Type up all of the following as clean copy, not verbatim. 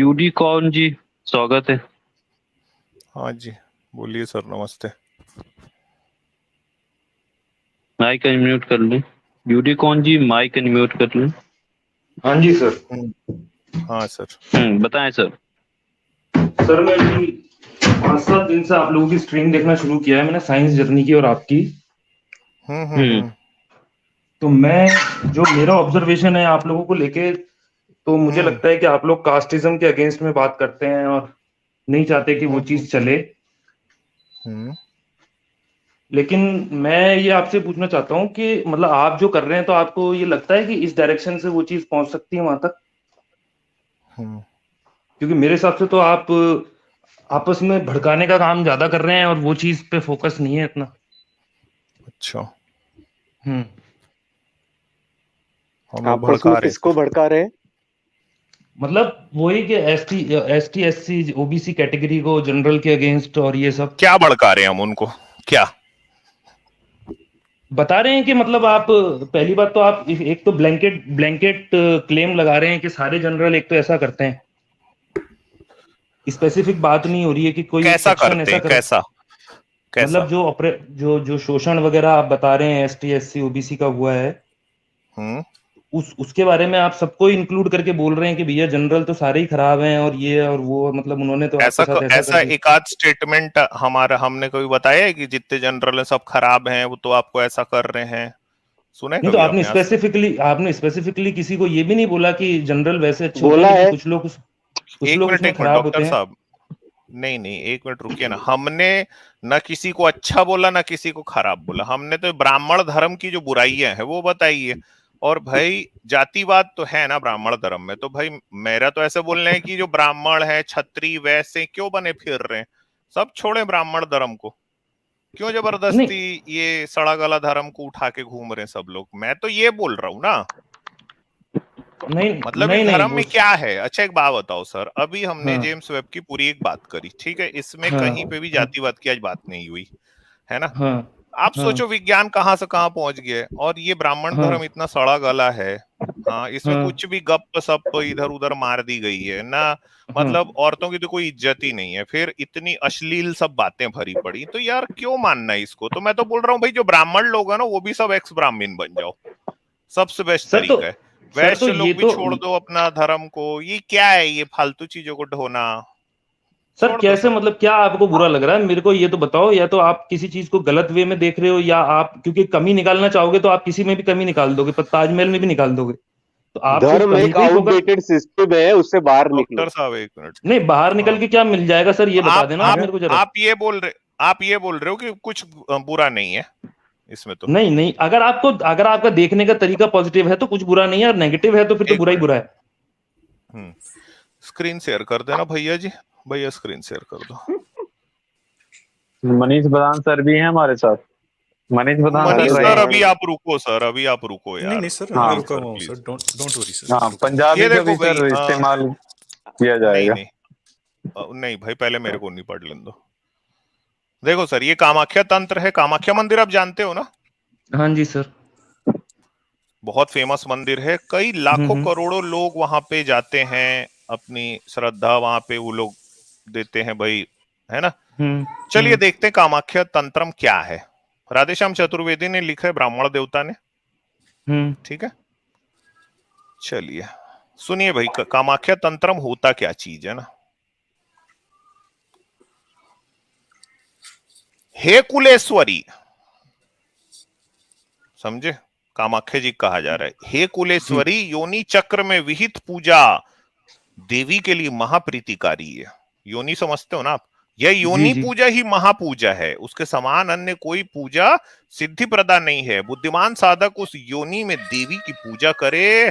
UD कौन जी, स्वागत है। हाँ जी, बोलिए सर, नमस्ते। माइक अनम्यूट कर लें। यूडी कौन जी, माइक अनम्यूट कर लें। हाँ जी सर। हाँ सर। बताएं सर। सर मैं अभी 5-7 दिन से आप लोगों की स्ट्रीम देखना शुरू किया है मैंने, साइंस जर्नी की और आपकी। तो मैं जो मेरा ऑब्जर्वेशन है आप लोगों को लेके, तो मुझे लगता है कि आप लोग कास्टिज्म के अगेंस्ट में बात करते हैं और नहीं चाहते कि वो चीज चले। लेकिन मैं ये आपसे पूछना चाहता हूँ कि मतलब आप जो कर रहे हैं, तो आपको ये लगता है कि इस डायरेक्शन से वो चीज पहुंच सकती है वहां तक? क्योंकि मेरे हिसाब से तो आप आपस में भड़काने का काम ज्यादा कर रहे हैं और वो चीज पे फोकस नहीं है इतना। अच्छा, हम्म। हम लोग आपस में किसको भड़का रहे हैं? मतलब वही कि एसटी एससी ओबीसी कैटेगरी को जनरल के अगेंस्ट और ये सब क्या भड़का रहे हैं हम उनको? क्या बता रहे हैं कि मतलब आप पहली बात तो आप एक तो ब्लैंकेट ब्लैंकेट क्लेम लगा रहे हैं कि सारे जनरल एक तो ऐसा करते हैं। स्पेसिफिक बात नहीं हो रही है कि कोई कैसा सेक्शन करते ऐसा हैं? कैसा मतलब जो शोषण वगैरह आप बता रहे हैं एसटी एससी ओबीसी का हुआ है, उसके बारे में आप सबको इंक्लूड करके बोल रहे हैं कि भैया जनरल तो सारे ही खराब हैं और ये और वो, मतलब उन्होंने तो आपके साथ ऐसा एक आध स्टेटमेंट हमारा हमने कभी बताया है कि जितने जनरल हैं सब खराब हैं, वो तो आपको ऐसा कर रहे हैं? सुने नहीं, कभी तो आपने स्पेसिफिकली किसी को ये भी नहीं बोला कि जनरल वैसे अच्छे होते हैं, लेकिन कुछ लोग उसमें खराब होते हैं। साहब, नहीं, एक मिनट रुकिए ना। हमने न किसी को अच्छा बोला न किसी को खराब बोला। हमने तो ब्राह्मण धर्म की जो बुराइयां हैं वो बताई है। और भाई जातिवाद तो है ना ब्राह्मण धर्म में, तो भाई मेरा तो ऐसे बोलना है कि जो ब्राह्मण है क्षत्रिय वैसे क्यों बने फिर रहे हैं, सब छोड़े ब्राह्मण धर्म को। क्यों जबरदस्ती ये सड़ा गला धर्म को उठा के घूम रहे हैं सब लोग? मैं तो ये बोल रहा हूँ ना, मतलब इस धर्म में क्या है? अच्छा एक बात बताओ सर, अभी हमने जेम्स वेब की पूरी एक बात करी, ठीक है, इसमें कहीं पे भी जातिवाद की आज बात नहीं हुई है ना। आप सोचो विज्ञान कहां से कहां पहुंच गए, और ये ब्राह्मण धर्म इतना सड़ा गला है। हाँ, इसमें कुछ भी गप सप इधर उधर मार दी गई है ना, मतलब औरतों की तो कोई इज्जत ही नहीं है, फिर इतनी अश्लील सब बातें भरी पड़ी, तो यार क्यों मानना है इसको? तो मैं तो बोल रहा हूँ भाई जो ब्राह्मण लोग है ना वो भी सब एक्स ब्राह्मण बन जाओ, सबसे बेस्ट तरीका है। वैश्य लोग भी छोड़ दो अपना धर्म को। ये क्या है ये फालतू चीजों को ढोना? सर कैसे, मतलब क्या आपको बुरा लग रहा है? मेरे को ये तो बताओ, या तो आप किसी चीज को गलत वे में देख रहे हो, या आप क्योंकि कमी निकालना चाहोगे तो आप किसी में भी कमी निकाल दोगे, पर ताजमहल में भी निकाल दोगे। तो आप धर्म एक आउटडेटेड सिस्टम है, उससे बाहर निकलो। डॉक्टर साहब एक मिनट, नहीं बाहर निकल के क्या मिल जाएगा सर, ये बता देना मेरे को जरा। आप ये बोल रहे हो कि कुछ बुरा नहीं है इसमें? तो नहीं, अगर आपका देखने का तरीका पॉजिटिव है तो कुछ बुरा नहीं है, और नेगेटिव है तो फिर तो बुरा ही बुरा है। स्क्रीन शेयर कर देना भैया जी, भैया स्क्रीन शेयर कर दो। मनीष बदान सर भी हैं हमारे साथ। मनीष सर अभी आप रुको सर, अभी आप रुको यार। नहीं सर, मैं रुका हुआ हूं सर, डोंट वरी सर। हाँ, पंजाबी का भी सर इस्तेमाल किया जाएगा। नहीं भाई, पहले मेरे को नहीं पढ़ लेने दो। देखो सर, ये कामाख्या तंत्र है। कामाख्या मंदिर आप जानते हो ना? हाँ जी सर। बहुत फेमस मंदिर है, कई लाखों करोड़ों लोग वहां पे जाते हैं, अपनी श्रद्धा वहां पे वो लोग देते हैं भाई, है ना। चलिए देखते हैं कामाख्या तंत्रम क्या है। राधेश्याम चतुर्वेदी ने लिखा है, ब्राह्मण देवता ने, ठीक है। चलिए सुनिए भाई, कामाख्या तंत्रम होता क्या चीज है ना। हे कुलेश्वरी, समझे, कामाख्या जी कहा जा रहा है। हे कुलेश्वरी, योनि चक्र में विहित पूजा देवी के लिए महाप्रीतिकारी है। योनि समझते हो ना आप? यह योनि पूजा ही महापूजा है, उसके समान अन्य कोई पूजा सिद्धि प्रदा नहीं है। बुद्धिमान साधक उस योनि में देवी की पूजा करे,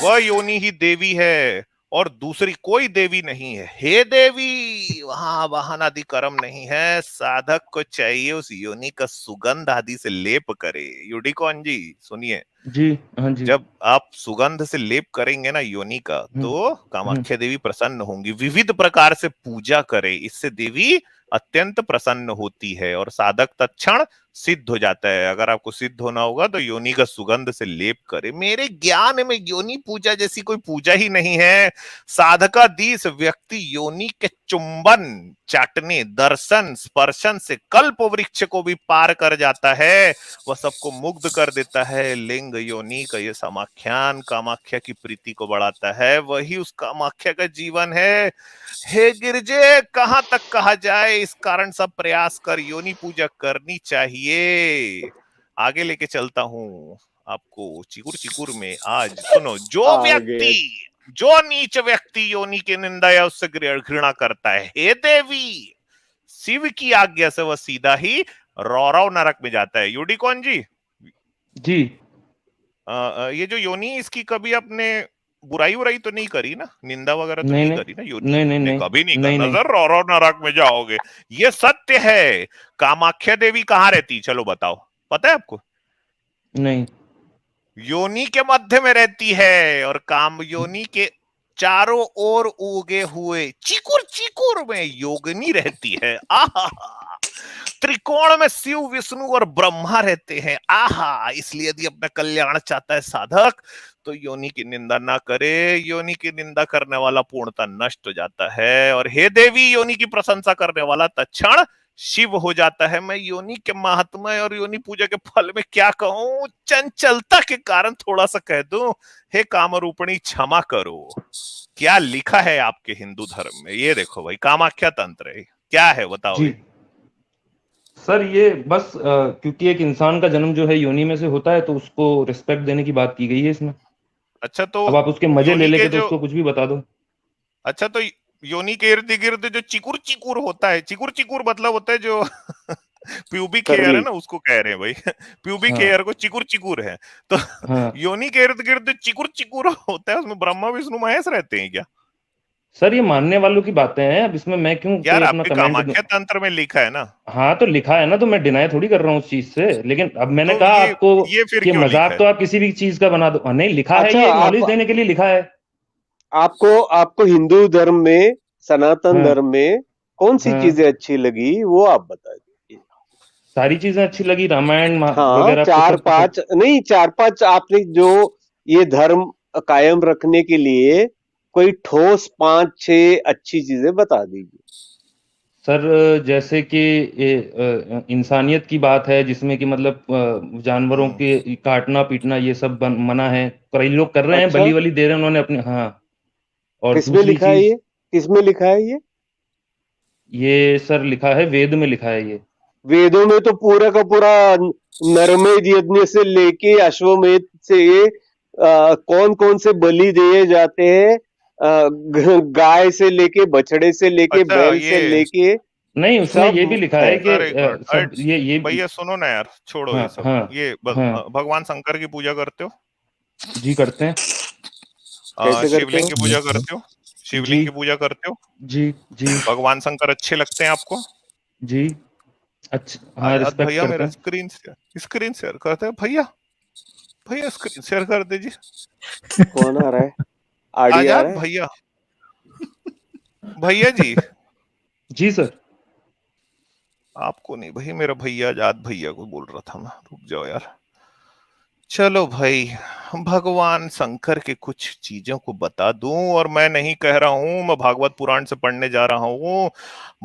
वह योनि ही देवी है और दूसरी कोई देवी नहीं है। हे देवी, वहां वाहन आदि कर्म नहीं है, साधक को चाहिए उस योनि का सुगंध आदि से लेप करे। यूडिकॉन जी सुनिए जी, हाँ जी। जब आप सुगंध से लेप करेंगे ना योनि का, तो कामाख्या देवी प्रसन्न होंगी। विविध प्रकार से पूजा करे, इससे देवी अत्यंत प्रसन्न होती है और साधक तत्क्षण सिद्ध हो जाता है। अगर आपको सिद्ध होना होगा तो योनि का सुगंध से लेप करे। मेरे ज्ञान में योनि पूजा जैसी कोई पूजा ही नहीं है। साधकाधीश व्यक्ति योनि के चुंबन, चाटने, दर्शन, स्पर्शन से कल्प वृक्ष को भी पार कर जाता है। वह सबको मुग्ध कर देता है। लिंग योनि का ये समाख्यान कामाख्या की प्रीति को बढ़ाता है। वही उस कामाख्या का जीवन है। हे गिरजे, कहां तक कहा जाए, इस कारण सब प्रयास कर योनि पूजा करनी चाहिए। आगे लेके चलता हूं आपको चिकुर चिकुर में। आज सुनो, जो नीच व्यक्ति योनि की निंदा या उससे घृणा करता है, हे देवी, शिव की आज्ञा से वह सीधा ही रौरव नरक में जाता है। यूडिकॉन जी जी, ये जो योनि, इसकी कभी आपने बुराई उराई तो नहीं करी ना, निंदा वगैरह तो नहीं नहीं करी ना योनि? नहीं, कभी नहीं नहीं, करना सर, रौरव नरक में जाओगे, ये सत्य है। कामाख्या देवी कहाँ रहती, चलो बताओ, पता है आपको? नहीं, योनि के मध्य में रहती है, और काम योनि के चारों ओर उगे हुए चिकुर चिकुर में योगिनी रहती है। आहा, त्रिकोण में शिव, विष्णु और ब्रह्मा रहते हैं। आहा, इसलिए यदि अपना कल्याण चाहता है साधक तो योनि की निंदा ना करे। योनि की निंदा करने वाला पूर्णतः नष्ट हो जाता है, और हे देवी, योनि की प्रशंसा करने वाला तत्क्षण शिव हो जाता है। मैं योनि के महात्मा और योनि पूजा के फल में क्या कहूं, चंचलता के कारण थोड़ा सा कह दूं, हे कामरूपिणी क्षमा करो। क्या लिखा है आपके हिंदू धर्म में? ये देखो भाई, कामाख्या तंत्र है, क्या है बताओ? जी सर, ये बस क्योंकि एक इंसान का जन्म जो है योनि में से होता है, तो उसको रिस्पेक्ट देने की बात की गई है इसमें। अच्छा, तो अब आप उसके मजे ले योनि के लेके तो जो, उसको कुछ भी बता दो। अच्छा, तो योनि के इर्द गिर्द जो चिकुर चिकुर होता है, चिकुर चिकुर मतलब होता है जो प्यूबिक हेयर है ना, उसको कह रहे हैं भाई। प्यूबिक हाँ, हेयर को चिकुर चिकुर है, तो हाँ योनि के इर्द गिर्द चिकुर चिकुर होता है, उसमें ब्रह्मा विष्णु महेश रहते हैं क्या? सर, ये मानने वालों की बातें हैं, अब इसमें मैं क्यों कोई यार, अपना आपके कमेंट दूं? कामाख्या तंत्र में लिखा है ना। हाँ, तो लिखा है ना, तो मैं डिनाई थोड़ी कर रहा हूँ उस चीज से। लेकिन अब मैंने तो कहा आपको ये फिर कि क्यों लिखा मजाक है? तो आप किसी भी चीज का बना दो। नहीं, लिखा है, अच्छा, ये नॉलेज आप देने के लिए लिखा है। आपको आपको हिंदू धर्म में, सनातन हाँ, धर्म में कौन सी हाँ, चीजें अच्छी लगी, वो आप बता दीजिए। सारी चीजें अच्छी लगी, रामायण हाँ, वगैरह तो चार सब सब। पांच नहीं, चार पांच आपने जो ये धर्म कायम रखने के लिए कोई ठोस पांच छह अच्छी चीजें बता दीजिए। सर, जैसे कि इंसानियत की बात है, जिसमें कि मतलब जानवरों के काटना पीटना ये सब मना है। कई लोग कर रहे हैं, अच्छा, बलि वली दे रहे हैं उन्होंने अपने। हाँ, और किसमें दूसरी लिखा है चीज, ये? किसमें लिखा है ये? ये सर लिखा है, वेद में लिखा है ये। वेदों में तो पूरा का पूरा नरमेध यज्ञ से लेके अश्वमेध से कौन कौन से बलि दिए जाते हैं, गाय से लेके, बछड़े से लेके, अच्छा, बैल से ये लेके नहीं, उसमें सब ये भी लिखा है है। कि सर एक मिनट, सब ये भैया सुनो ना यार, छोड़ो हाँ, ये सब। हाँ, ये हाँ भगवान शंकर की पूजा करते हो? जी, करते हैं। कैसे करते शिवलिंग हो? की पूजा करते हो? जी, शिवलिंग की पूजा करते हो? जी, जी, भगवान शंकर अच्छे लगते हैं आपको? जी, अच्छा, हाँ, आज रिस्पेक्ट भैया करते मेरा हैं। स्क्रीन शेयर करते हैं भैया। भैया स्क्रीन शेयर कर दीजिए। कौन आ रहा है? आड़ी आ आजाद रहा है? भैया, भैया जी। जी सर। आपको नहीं भाई, मेरा भैया आजाद भैया को बोल रहा था मैं, रुक जाओ यार। चलो भाई, भगवान शंकर के कुछ चीजों को बता दूं, और मैं नहीं कह रहा हूं, मैं भागवत पुराण से पढ़ने जा रहा हूं।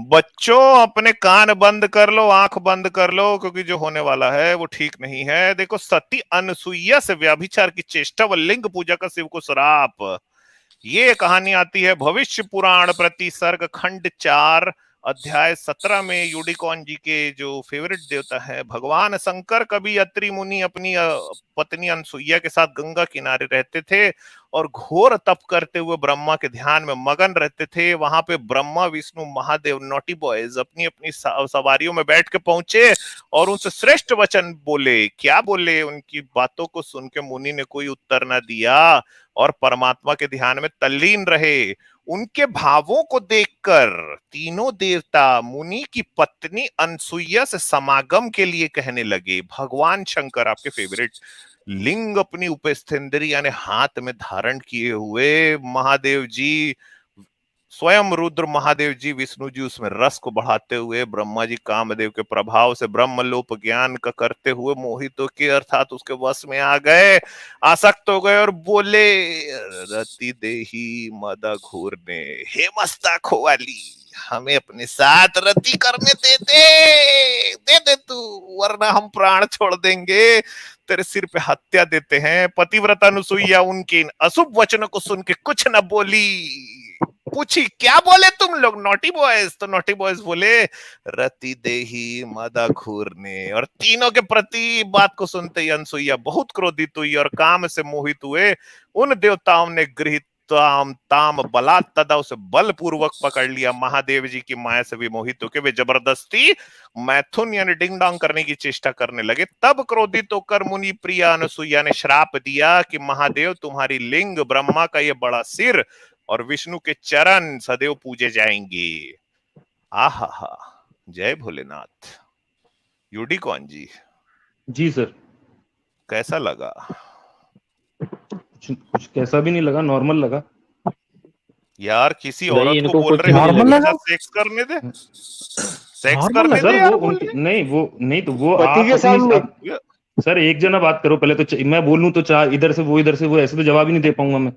बच्चों, अपने कान बंद कर लो, आंख बंद कर लो, क्योंकि जो होने वाला है वो ठीक नहीं है। देखो, सती अनसुईया से व्यभिचार की चेष्टा व लिंग पूजा का शिव को श्राप, ये कहानी आती है भविष्य पुराण प्रति सर्ग खंड 4 अध्याय 17 में। यूडिकॉन जी के जो फेवरेट देवता है भगवान शंकर, कभी अत्रि मुनि अपनी पत्नी अनसुईया के साथ गंगा किनारे रहते थे और घोर तप करते हुए ब्रह्मा के ध्यान में मगन रहते थे। वहां पे ब्रह्मा विष्णु महादेव नॉटी बॉयज अपनी अपनी सवारियों में बैठ के पहुंचे और उनसे श्रेष्ठ वचन बोले। क्या बोले? उनकी बातों को सुन के मुनि ने कोई उत्तर ना दिया और परमात्मा के ध्यान में तल्लीन रहे। उनके भावों को देखकर तीनों देवता मुनि की पत्नी अनसुईया से समागम के लिए कहने लगे। भगवान शंकर, आपके फेवरेट, लिंग अपनी उपस्थेंद्री यानी हाथ में धारण किए हुए महादेव जी स्वयं रुद्र महादेव जी विष्णु जी उसमें रस को बढ़ाते हुए ब्रह्मा जी कामदेव के प्रभाव से ब्रह्मलोप ज्ञान का करते हुए मोहितों के अर्थात उसके वश में आ गए, आसक्त हो गए और बोले रति देही मदा घूरने, हे मस्ताखो वाली हमें अपने साथ रति करने दे तू, वरना हम प्राण छोड़ देंगे, तेरे सिर पे हत्या देते हैं। पतिव्रता अनुसुईया उनके इन अशुभ वचनों को सुन के कुछ न बोली, पूछी क्या बोले तुम लोग नॉटी बॉयज? तो नॉटी बॉयज बोले रति देही मदा घूरने। और तीनों के प्रति बात को सुनते ही अनसुईया बहुत क्रोधित हुई और काम से मोहित हुए। उन देवताओं ने गृहित ताम बलात् तदा उसे बलपूर्वक पकड़ लिया। महादेव जी की माया से विमोहित होकर वे जबरदस्ती मैथुन यानी डिंग डोंग करने की चेष्टा करने लगे। तब क्रोधित होकर मुनि प्रिया अनसुईया ने श्राप दिया कि महादेव तुम्हारी लिंग, ब्रह्मा का ये बड़ा सिर और विष्णु के चरण सदैव पूजे जाएंगे। आहा, जय भोलेनाथ। यूडिकॉन जी सर, कैसा लगा? कुछ कैसा भी नहीं लगा, नॉर्मल लगा यार। किसी औरत को बोल रहे हैं सेक्स करने दे, सेक्स करने दे यार। नहीं तो वो आप अपनी, सर एक जना बात करो पहले तो, मैं बोलूं तो चाहे इधर से वो ऐसे तो जवाब ही नहीं दे पाऊंगा मैं,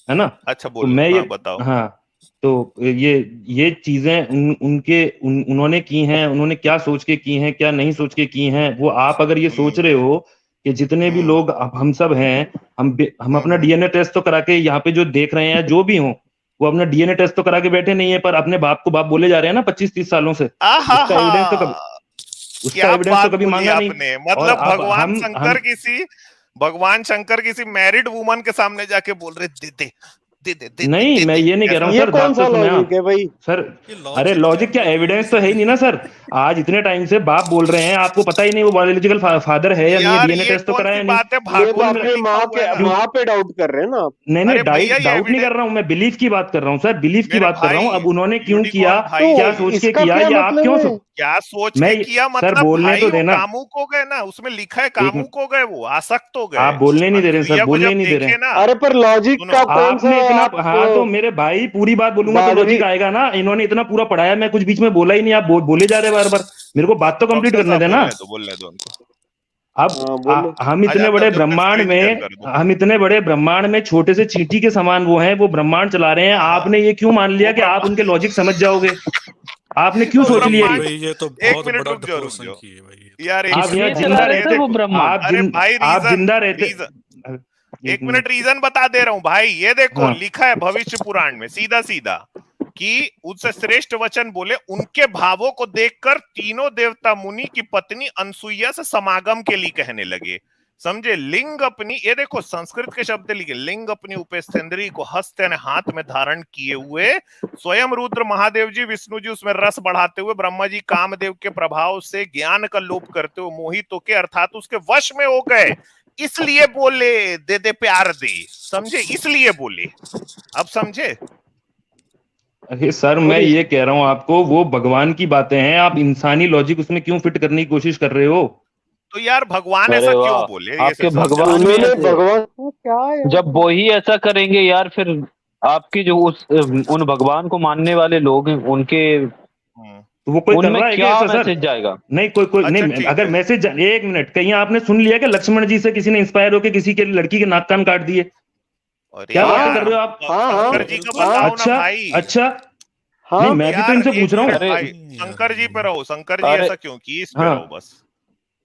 है ना? अच्छा बोलो, तो मैं ये बताओ। हाँ, तो ये चीजें उन्होंने की हैं, उन्होंने क्या सोच के की हैं, क्या नहीं सोच के की हैं, वो आप अगर ये सोच रहे हो कि जितने भी लोग हम सब हैं, हम अपना डीएनए टेस्ट तो करा के यहाँ पे जो देख रहे हैं जो भी हो, वो अपना डीएनए टेस्ट तो करा के बैठे नहीं है, पर अपने बाप को बाप बोले जा रहे हैं ना 25-30 सालों से। उसका एविडेंस तो कभी मांगा नहीं। मतलब भगवान शंकर किसी मैरिड वुमन के सामने जाके बोल रहे दे नहीं, मैं ये नहीं कह रहा हूँ सर, कौन सा लॉजिक है भाई सर? अरे लॉजिक क्या, एविडेंस तो है ही नहीं ना सर। आज इतने टाइम से बाप बोल रहे हैं, आपको पता ही नहीं वो बायोलॉजिकल फादर है या नहीं, डीएनए टेस्ट तो कराया नहीं। माँ पे डाउट कर रहे हैं ना आप? नहीं, डाउट नहीं कर रहा हूँ, मैं बिलीफ की बात कर रहा हूँ सर, बिलीफ की बात कर रहा हूँ। अब उन्होंने क्यों किया, क्या सोच के किया, या आप क्या सोच के किया? मतलब बोलने तो देना, कामुक हो गए ना, उसमें लिखा है कामुक हो गए, वो आसक्त हो गए। आप बोलने नहीं दे रहे सर, बोलने नहीं दे रहे। अरे पर लॉजिक का कौन सा इतना, हाँ तो मेरे भाई पूरी बात बोलूंगा तो लॉजिक आएगा ना। इन्होंने इतना पूरा पढ़ाया, मैं कुछ बीच में बोला ही नहीं, आप बोले जा रहे बार बार, मेरे को बात तो कंप्लीट करने देना। अब हम इतने बड़े ब्रह्मांड में छोटे से चींटी के समान वो हैं, वो ब्रह्मांड चला रहे हैं। आपने ये क्यों मान लिया कि आप उनके लॉजिक समझ जाओगे? आपने क्यों सोच लिया? ये तो बहुत बड़ा डिप्रेशन की है भाई यार। आप यहाँ जिंदा रहते, आप जिंदा रहते। एक मिनट, रीजन बता दे रहा हूं भाई। ये देखो लिखा है भविष्य पुराण में सीधा सीधा कि उससे श्रेष्ठ वचन बोले, उनके भावों को देखकर तीनों देवता मुनि की पत्नी अनसुईया से समागम के लिए कहने लगे। समझे? लिंग अपनी, ये देखो संस्कृत के शब्द लिखे, लिंग अपनी उपेस्थेंद्री को हस्त यानी हाथ में धारण किए हुए स्वयं रुद्र महादेव जी विष्णु जी उसमें रस बढ़ाते हुए ब्रह्मा जी कामदेव के प्रभाव से ज्ञान का लोप करते हुए मोहित होके अर्थात उसके वश में हो गए, इसलिए बोले दे प्यार दे। समझे? इसलिए बोले। अब समझे? अरे सर, मैं ये कह रहा हूं आपको, वो भगवान की बातें हैं, आप इंसानी लॉजिक उसमें क्यों फिट करने की कोशिश कर रहे हो? तो यार भगवान ऐसा क्यों बोले? आपके भगवान क्या है? जब वो ही ऐसा करेंगे यार, फिर आपके जो उन भगवान को मानने वाले लोग हैं उनके तो वो कोई कर रहा है क्या मैसेज जाएगा? नहीं, कोई नहीं। अगर मैसेज, एक मिनट, कहीं आपने सुन लिया कि लक्ष्मण जी से किसी ने इंस्पायर होकर किसी के लड़की के नाक कान काट दिए? क्या बात कर रहे हो आप? अच्छा, नहीं मैं भी तो इनसे पूछ रहा हूँ। शंकर जी पे रहो, शंकर जी ऐसा क्यों की, इस पे रहो बस।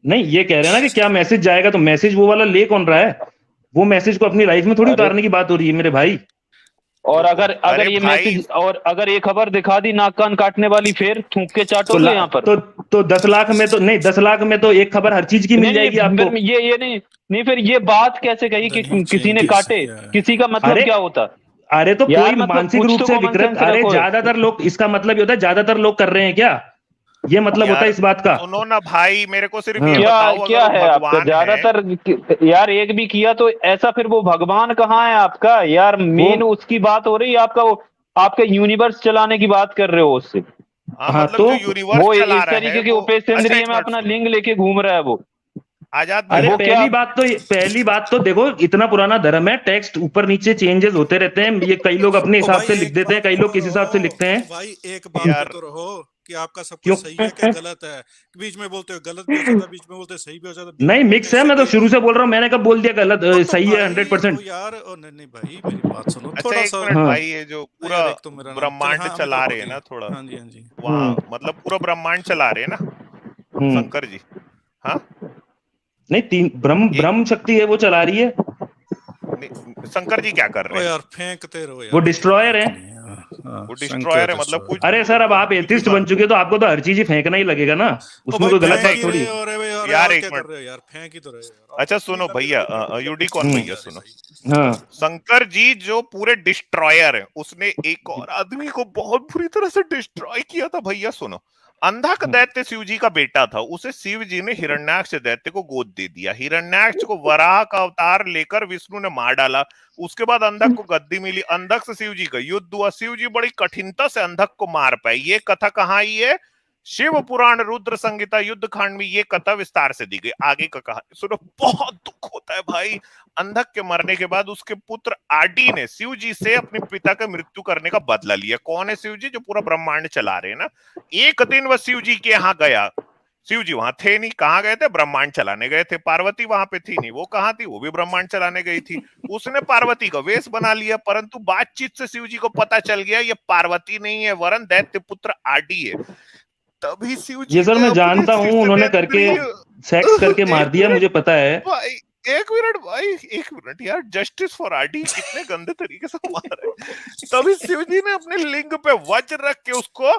नहीं, ये कह रहे हैं ना कि क्या मैसेज जाएगा, तो मैसेज वो वाला ले कौन रहा है? वो मैसेज को अपनी लाइफ में थोड़ी उतारने की बात हो रही है मेरे भाई। और अगर ये मैसेज, और अगर ये खबर दिखा दी नाक कान काटने वाली, फिर थूक के चाटोगे यहाँ पर? तो 10 लाख में तो नहीं, 10 लाख में तो एक खबर हर चीज की मिल जाएगी आपको। ये नहीं, फिर ये बात कैसे कही कि किसी ने काटे? किसी का मतलब क्या होता? अरे तो कोई मानसिक रूप से विकृत, अरे ज्यादातर लोग, इसका मतलब ये होता है ज्यादातर लोग कर रहे हैं क्या? ये मतलब होता है इस बात का? सुनो ना भाई, मेरे को सिर्फ ये बताओ, क्या है आपका ज्यादातर यार? एक भी किया तो ऐसा, फिर वो भगवान कहाँ है आपका यार? मेन उसकी बात हो रही है, आपका वो आपके यूनिवर्स चलाने की बात कर रहे हो उससे। हाँ, तो वो इस तरीके के उपेश इंद्रिय में अपना लिंग लेके घूम रहा है वो। आजाद अरे भैया पहली बात तो देखो, इतना पुराना धर्म है, टेक्स्ट ऊपर नीचे चेंजेस होते रहते हैं, ये कई लोग अपने हिसाब से लिख देते हैं, कई लोग किस हिसाब से लिखते हैं। भाई एक बात तो रहो कि आपका सब कुछ सही है कि गलत है, बीच में बोलते हो गलत भी हो जाता है, बीच में बोलते हो सही भी हो जाता है, नहीं मिक्स है। मैं तो शुरू से बोल रहा हूँ, मैंने कब बोल दिया गलत सही है 100%? यार नहीं भाई मेरी बात सुनो थोड़ा सा। भाई ये जो पूरा ब्रह्मांड चला रहे हैं ना, थोड़ा हाँ जी वहाँ मतलब पूरा ब्रह्मांड चला रहे हैं ना शंकर जी। हाँ नहीं, तीन ब्रह्म शक्ति है वो चला रही है। शंकर जी क्या कर रहे हैं यार? फेंकते रहो यार, वो डिस्ट्रॉयर है। वो डिस्ट्रॉयर है, मतलब कुछ। अरे सर अब आप एथिस्ट बन चुके तो आपको तो हर चीज ही फेंकना ही लगेगा ना, उसमें कोई गलत बात थोड़ी। यार एक मिनट यार, फेंक ही तो रहे यार। अच्छा सुनो भैया, यूनिकॉर्न भैया सुनो। हाँ शंकर जी जो पूरे डिस्ट्रॉयर है, उसने एक और आदमी को बहुत बुरी तरह से डिस्ट्रॉय किया था भैया। सुनो, अंधक दैत्य शिव जी का बेटा था, उसे शिव जी ने हिरण्याक्ष दैत्य को गोद दे दिया। हिरण्याक्ष को वराह का अवतार लेकर विष्णु ने मार डाला। उसके बाद अंधक को गद्दी मिली, अंधक से शिव जी का युद्ध हुआ, शिव जी बड़ी कठिनता से अंधक को मार पाए। ये कथा कहाँ आई है? शिव पुराण रुद्र संहिता युद्ध खंड में ये कथा विस्तार से दी गई। आगे का कहानी सुनो, बहुत दुख होता है भाई। अंधक के मरने के बाद उसके पुत्र आडी ने शिव जी से अपने पिता का मृत्यु करने का बदला लिया। कौन है शिव जी? जो पूरा ब्रह्मांड चला रहे हैं ना। एक दिन वह शिव जी के यहाँ गया, शिव जी वहां थे नहीं। कहाँ गए थे? ब्रह्मांड चलाने गए थे। पार्वती वहां पे थी नहीं, वो कहाँ थी? वो भी ब्रह्मांड चलाने गई थी। उसने पार्वती का वेश बना लिया, परंतु बातचीत से शिव जी को पता चल गया ये पार्वती नहीं है, वरन दैत्य पुत्र आडी है। तभी शिव जी, ये सर मैं जानता हूँ, उन्होंने करके सेक्स करके मार दिया, मुझे पता है भाई। एक मिनट भाई, एक मिनट यार, जस्टिस फॉर आडी कितने गंदे तरीके से मारा है। तभी शिव जी ने अपने लिंग पे वज्र रख के उसको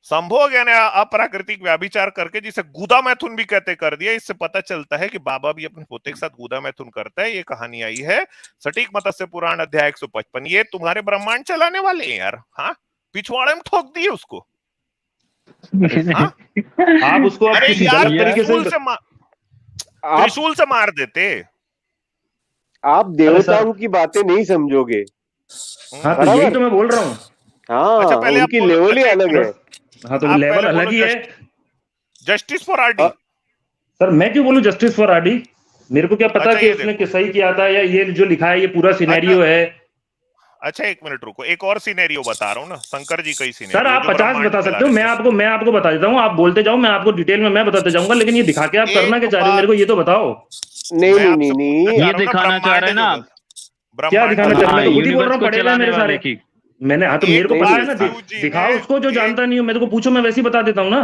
संभोग यानी अप्राकृतिक व्याभिचार करके, जिसे गुदा मैथुन भी कहते, कर दिया। इससे पता चलता है कि बाबा भी अपने पोते के साथ गुदा मैथुन करता है। ये कहानी आई है सटीक मत्स्य पुराण अध्याय 155। ये तुम्हारे ब्रह्मांड चलाने वाले हैं यार। हाँ, पिछवाड़े में ठोक दिए उसको। आप उसको अब किसी गलत तरीके से त्रिशूल से मार देते। आप देवताओं की बातें नहीं समझोगे। हाँ तो यही तो मैं बोल रहा हूँ। हाँ अच्छा, पहले उनकी लेवल ही अलग है। हाँ तो लेवल अलग ही है। Justice for RD. सर मैं क्यों बोलूं जस्टिस फॉर आरडी? मेरे को क्या पता कि उसने सही किया था या ये जो लिखा है ये पूरा सिनेरियो है। अच्छा एक मिनट रुको, एक और सिनेरियो बता रहा हूँ ना, शंकर जी का ही सिनेरियो। सर आप 50 बता सकते हो, मैं आपको बता देता हूँ, आप बोलते जाओ, मैं आपको डिटेल में मैं बताते जाऊंगा, लेकिन ये दिखा के आप करना क्या चाह रहे हो मेरे को ये तो बताओ। नहीं ये दिखाना चाह रहे हैं ना आप? क्या दिखाना चाह रहे हैं? मैं तो खुद ही बोल रहा हूँ, पढ़े मेरे सारे की मैंने। हाँ तो मेरे को पता है ना, दिखाओ उसको जो जानता नहीं हो, मेरे को पूछो, मैं वैसे ही बता देता हूँ ना।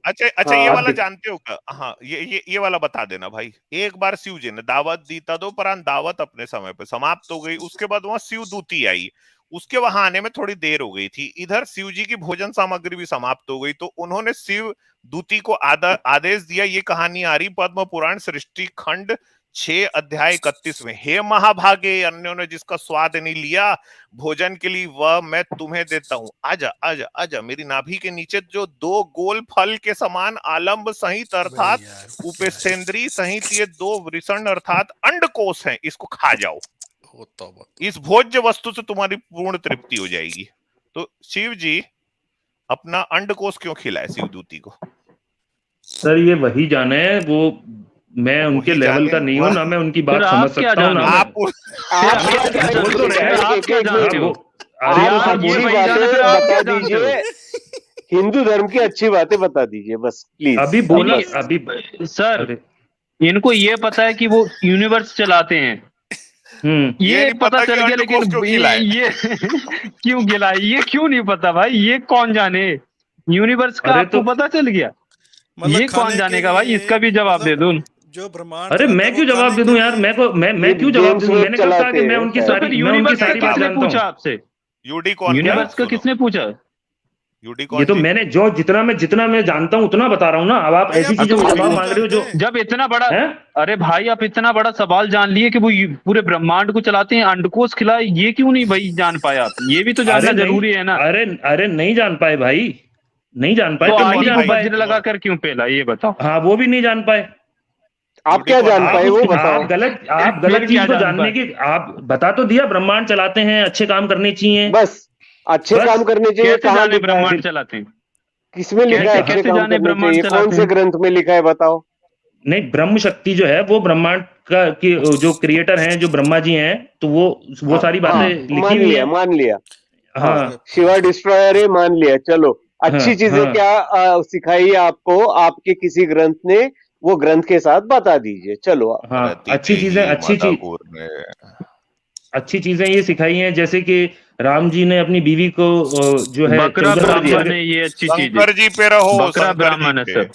अच्छा ये वाला जानते हो क्या? हाँ ये वाला बता देना भाई। एक बार शिव जी ने दावत दी, तदोपरांत दावत अपने समय पे समाप्त हो गई। उसके बाद वहां शिव दूती आई, उसके वहां आने में थोड़ी देर हो गई थी। इधर शिव जी की भोजन सामग्री भी समाप्त हो गई, तो उन्होंने शिव दूती को आदेश दिया। ये कहानी आ रही पद्म पुराण सृष्टि खंड 6 अध्याय 31 में। हे महाभागे, अन्यों ने जिसका स्वाद नहीं लिया भोजन के लिए, वह मैं तुम्हें देता हूँ। आजा आजा आजा, मेरी नाभि के नीचे जो 2 गोल फल के समान आलम्ब सहित अर्थात उपेस्थेंद्री सहित ये 2 वृषण अर्थात अंडकोश हैं, इसको खा जाओ। इस भोज्य वस्तु से तुम्हारी पूर्ण तृप्ति हो जाएगी। तो शिव जी अपना अंडकोश क्यों खिलाए शिवदूती को? सर ये वही जाने, वो मैं उनके लेवल का नहीं हूँ ना, मैं उनकी बात समझ सकता हूँ ना। आप बता दीजिए, हिंदू धर्म की अच्छी बातें बता दीजिए बस प्लीज। अभी बोला अभी सर, इनको ये पता है कि वो यूनिवर्स चलाते हैं, ये पता चल गया, लेकिन ये क्यों गिलाए ये क्यों नहीं पता भाई, ये कौन जाने। यूनिवर्स का आपको पता चल गया, ये कौन जानेगा भाई, इसका भी जवाब दे दूं। जो ब्रह्मांड, अरे मैं क्यों जवाब दे दूं यार, मैं क्यों जवाब दे दूं? मैंने कब कहा कि मैं उनकी सारी बात जानता हूं। पूछा आपसे यूनिवर्स का किसने पूछा? ये तो मैंने जो जितना मैं जानता हूँ उतना बता रहा हूँ ना। अब आप ऐसी चीजों का जवाब मांग रहे हो जो जब इतना बड़ा है? अरे भाई आप इतना बड़ा सवाल जान लिए कि वो पूरे ब्रह्मांड को चलाते हैं, अंडकोश खिलाए, ये क्यों नहीं भाई जान पाए आप? ये भी तो जानना जरूरी है ना। अरे नहीं जान पाए भाई, नहीं जान पाए तो नहीं जान पाए, वज्र लगाकर क्यों पहला, ये बताओ। हाँ वो भी नहीं जान पाए। आप क्या जान पाए वो बताओ। आप गलत चीज को जानने की, आप बता तो दिया ब्रह्मांड चलाते हैं, अच्छे काम करने चाहिए, बस अच्छे काम करने चाहिए। कहाँ ब्रह्मांड चलाते हैं? किसमें लिखा है अच्छे काम करने चाहिए? कौन से ग्रंथ में लिखा है बताओ? नहीं, ब्रह्म शक्ति जो है वो ब्रह्मांड का की जो क्रिएटर हैं, जो ब्रह्मा जी हैं, तो वो सारी बातें लिखी हुई है। मान लिया हाँ, शिवा डिस्ट्रॉयर है, मान लिया। चलो, अच्छी चीजें हाँ, क्या सिखाई है आपको आपके किसी ग्रंथ ने, वो ग्रंथ के साथ बता दीजिए। चलो, हाँ, अच्छी चीजें ये सिखाई हैं, जैसे कि राम जी ने अपनी बीवी को जो है बकरा ब्राह्मण है, ये अच्छी चीज है। शंकर जी पे रहो, बकरा ब्राह्मण है सर,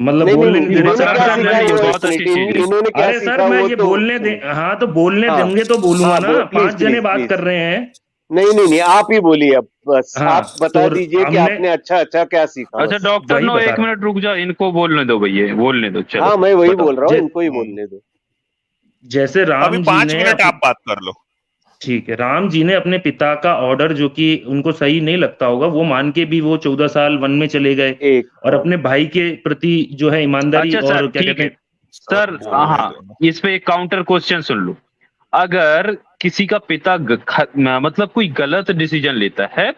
मतलब बोलने नहीं इन्होंने देते। क्या सिखाया वो बहुत अच्छी चीज है। इन्होंने क्या अरे सर, सीखा मैं वो ये तो बोलने दे, हाँ तो बोलने देंगे तो बोलूंगा ना। 5 जने बात कर रहे हैं। नहीं, आप ही बोलिए अब, बस हाँ, आप बता तो दीजिए कि हमने- आपने अच्छा क्या सीखा। अच्छा डॉक्टर वही नो, बता एक रहा हूं। मिनट रुक जाओ, इनको बोलने दो भैया, बोलने दो। चलो हाँ, मैं वही बताओ। बोल रहा हूँ, इनको ही बोलने दो। जैसे राम अभी जी 5 ने मिनट आप बात कर लो। ठीक है, राम जी ने अपने पिता का ऑर्डर, जो कि उनको सही नहीं लगता होगा, वो मान के भी वो 14 साल वन में चले गए, और अपने भाई के प्रति जो है ईमानदारी अच्छा सर, और क्या ठीक कहते है हैं। सर, हाँ, इस पे एक काउंटर क्वेश्चन सुन लो। अगर किसी का पिता मतलब कोई गलत डिसीजन लेता है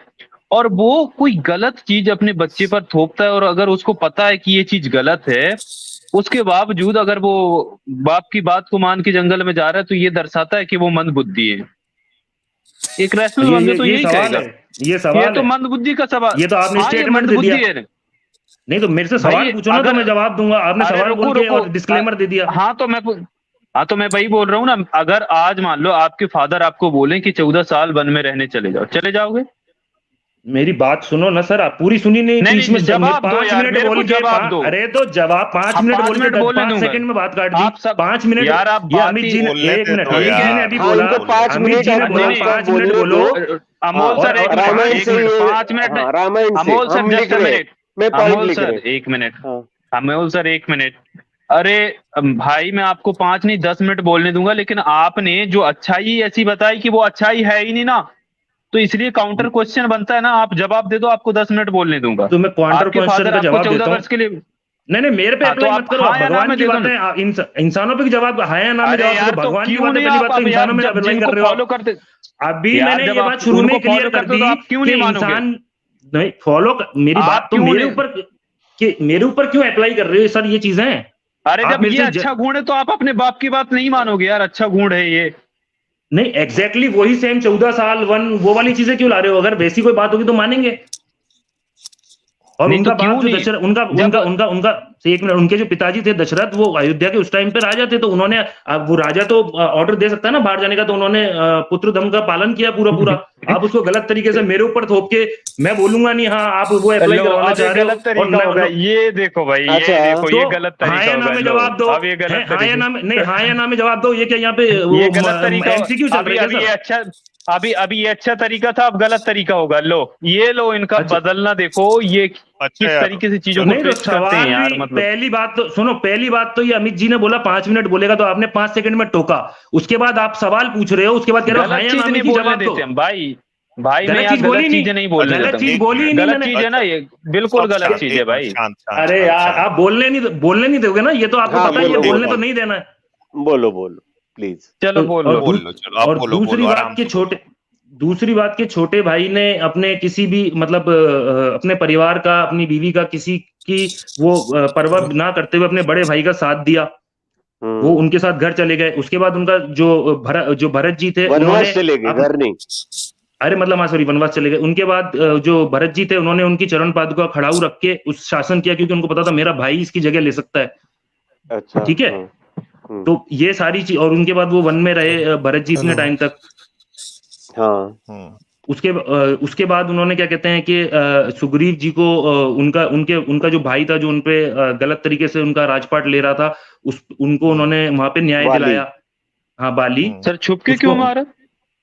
और वो कोई गलत चीज अपने बच्चे पर थोपता है, और अगर उसको पता है कि ये चीज गलत है, उसके बावजूद अगर वो बाप की बात को मान के जंगल में जा रहा है, तो ये दर्शाता है कि वो मंदबुद्धि है। एक रैशनल बंदा तो यही सवाल कहेगा। है, ये सवाल तो है, मंदबुद्धि का सवाल। ये तो आपने हाँ, ये स्टेटमेंट दे दिया। मंदबुद्धि है। नहीं तो मेरे से भाई सवाल पूछो ना, तो अगर, मैं जवाब दूंगा। आपने अरे सवाल रुको बोल के रुको, और डिस्क्लेमर दे दिया। हाँ तो मैं वही बोल रहा हूँ ना। अगर आज मान लो आपके फादर आपको बोले कि 14 साल वन में रहने चले जाओ, चले जाओगे? मेरी बात सुनो ना सर, आप पूरी सुनी नहीं, बीच में जवाब दो 5 यार, मिनट मेरे को बोल के जवाब दो। अरे तो जवाब 5 हाँ, मिनट 5 बोल मिनट के बोलने 5 दूंगा। सेकंड में बात काट दी। आप सब 5 मिनट यार, आप ये बात अमित ही जी ने, बोलने एक दे मिनट, दो अमित जी ने यार। अभी हाँ, बोला, इनको 5 अमित मिनट जी ने बोला नहीं, 5 बोलने मिनट बोलो। दो। अमोल सर, एक रामायण मिनट, से 5 मिनट। रामायण से अमोल सर हम जस्ट लिख अ रहे, मिनट। मैं पॉइंट अमोल लिख सर रहे। 1 मिनट। हाँ, अमोल सर 1 मिनट। अरे भाई, मैं आपको 5 नहीं 10 मिनट बोलने दूंगा, लेकिन आपने जो अच्छाई ऐसी बताई कि वो अच्छाई है ही नहीं ना, तो इसलिए काउंटर क्वेश्चन बनता है ना। आप जवाब दे दो, आपको 10 मिनट बोलने दूंगा। तो मैं काउंटर आपके क्वेश्चन फादर का आपको जवाब 14 देता हूँ। वर्ष के लिए। नहीं मेरे पे हाँ, तो अप्लाई मत आप करो, हाँ आप या ना भगवान में की दे दो ना। बातें, इंसानों पे जवाब, हाँ या ना में अरे जवाब यार, दो। तो भगवान की क्यों बातें नहीं पहली आप बात तो अब यार, इंसानों में अप्लाई जिनको कर रहे हो फॉलो आप। करते अभी यार, मैंने जब ये आप बात शुरू में उनको क्लियर फॉलो कर करते हो दी तो आप क्यों कि नहीं मानोगे? इंसान नहीं फॉलो, मेरी आप बात तो क्यों मेरे नहीं? ऊपर, कि मेरे ऊपर क्यों अप्लाई कर रहे हो सर ये चीजें? अरे आप जब मेरे ये से अच्छा गुण है तो आप अपने बाप की बात नहीं मानोगे यार। अच्छा गुण है ये। नहीं एग्जैक्टली वही सेम 14 साल वन, वो वाली चीजें क्यों ला रहे हो? अगर वैसी कोई बात होगी तो मानेंगे। और नहीं तो उनका बाप क्यों जो नहीं? दशरथ, उनका जब उनका उनका उनका एक मिनट, उनके जो पिताजी थे दशरथ, वो अयोध्या के उस टाइम पे राजा थे, तो उन्होंने, अब वो राजा तो ऑर्डर दे सकता है ना बाहर जाने का, तो उन्होंने पुत्र धर्म का पालन किया पूरा पूरा। आप उसको गलत तरीके से मेरे ऊपर थोप के, मैं बोलूंगा नहीं हाँ आप वो अप्लाई लो, करवाना अब ये चाह रहे हो, गलत और तरीका होगा। ये देखो भाई, ये अच्छा, देखो, ये गलत तो हाँ तरीका या ना होगा। में लो, जवाब दो, अब ये गलत हाँ या तरीका। ना में, नहीं हाँ या ना में जवाब दो। ये क्या यहाँ पे ये गलत तरीका। एमसीक्यू चल रहा है अभी क्या ये सर? अच्छा, अभी ये अच्छा तरीका था, अब गलत तरीका होगा। लो, ये लो, इनका अच्छा। बदलना देखो, ये अच्छा किस यार, तरीके से चीजों को नहीं तो ट्विस्ट करते हैं सवाल यार, भी, मतलब। पहली बात तो सुनो, पहली बात तो ये अमित जी ने बोला 5 मिनट बोलेगा, तो आपने 5 सेकंड में टोका। उसके बाद आप सवाल पूछ रहे हो, उसके बाद कह रहे हो हाँ गलत या चीज ना में नहीं की बोलने जवाब दो। देते हम भाई। भाई मैं गलत यहाँ चीज बोली गलत नहीं, चीजें नहीं बोलने गलत देता चीज हूँ। बोली ही नहीं गलत मैंने। चीज है ना ये, बिल्कुल सब गलत शांत, चीज है भाई। शांत शांत अरे शांत यार शांत। आप बोलने नहीं दोगे ना, ये तो आपको हाँ, पता ही है, बोलो, बोलने बोलो। तो नहीं देना है। बोलो प्लीज। चलो तो बोल और लो। बोल लो, चलो आप और बोलो, दूसरी बात आराम के से छोटे, दूसरी बात के छोटे भाई ने अपने किसी भी मतलब अपने परिवार का, अपनी बीवी का, किसी की वो परवाह ना करते हुए अपने बड़े भाई का साथ दिया। वो उनके साथ घर चले गए। उसके बाद उनका जो भरत जी थे, उन्होंने वनवास चले गए, घर नहीं। अरे मतलब हाँ सॉरी, वनवास चले गए। उनके बाद जो भरत जी थे, उन्होंने उनकी चरण पादुका खड़ाऊ रख के उस शासन किया, क्योंकि उनको पता था मेरा भाई इसकी जगह ले सकता है। अच्छा, ठीक है। तो ये सारी चीज, और उनके बाद वो वन में रहे भरत जी इतने टाइम तक। हाँ, उसके बाद उन्होंने क्या कहते हैं कि सुग्रीव जी को उनका जो भाई था, जो उनपे गलत तरीके से उनका राजपाट ले रहा था, उनको उन्होंने वहां पे न्याय दिलाया। हाँ, बाली। सर छुपके क्यों मारा?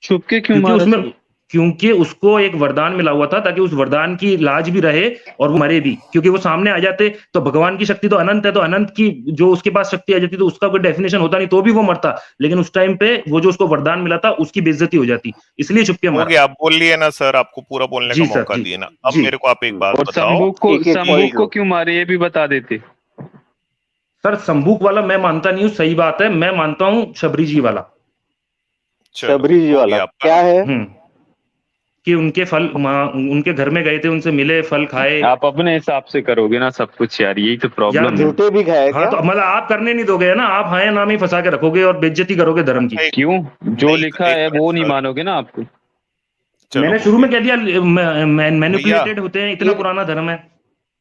छुपके क्यों क्योंकि मारा उसमें सर? क्योंकि उसको एक वरदान मिला हुआ था, ताकि उस वरदान की लाज भी रहे और वो मरे भी। क्योंकि वो सामने आ जाते तो भगवान की शक्ति तो अनंत है, तो अनंत की जो उसके पास शक्ति आ जाती तो उसका कोई डेफिनेशन होता नहीं, तो भी वो मरता। लेकिन उस टाइम पे वो जो उसको वरदान मिला था उसकी बेइज्जती हो जाती, इसलिए छुपके हो मारा। गया, आप बोल लिए ना सर, आपको पूरा बोलने का मौका दिए ना। अब मेरे को आप एक बात और बताओ। शंभू को क्यों मारे, ये भी बता देते। सर संबूक वाला मैं मानता नहीं हूँ, सही बात है। मैं मानता हूँ शबरी जी वाला। शबरी जी वाला क्या है? कि उनके फल उनके घर में गए थे, उनसे मिले, फल खाए। आप अपने हिसाब से करोगे ना सब कुछ यार, यही तो प्रॉब्लम है। झूठे भी खाए हाँ, क्या? तो मतलब आप करने नहीं दोगे ना, आप हाया नाम ही फंसा के रखोगे और बेइज्जती करोगे धर्म की। क्यों? जो लिखा है वो नहीं मानोगे ना आपको? मैंने शुरू में कह दिया मैनिपुलेटेड होते हैं, इतना पुराना धर्म है।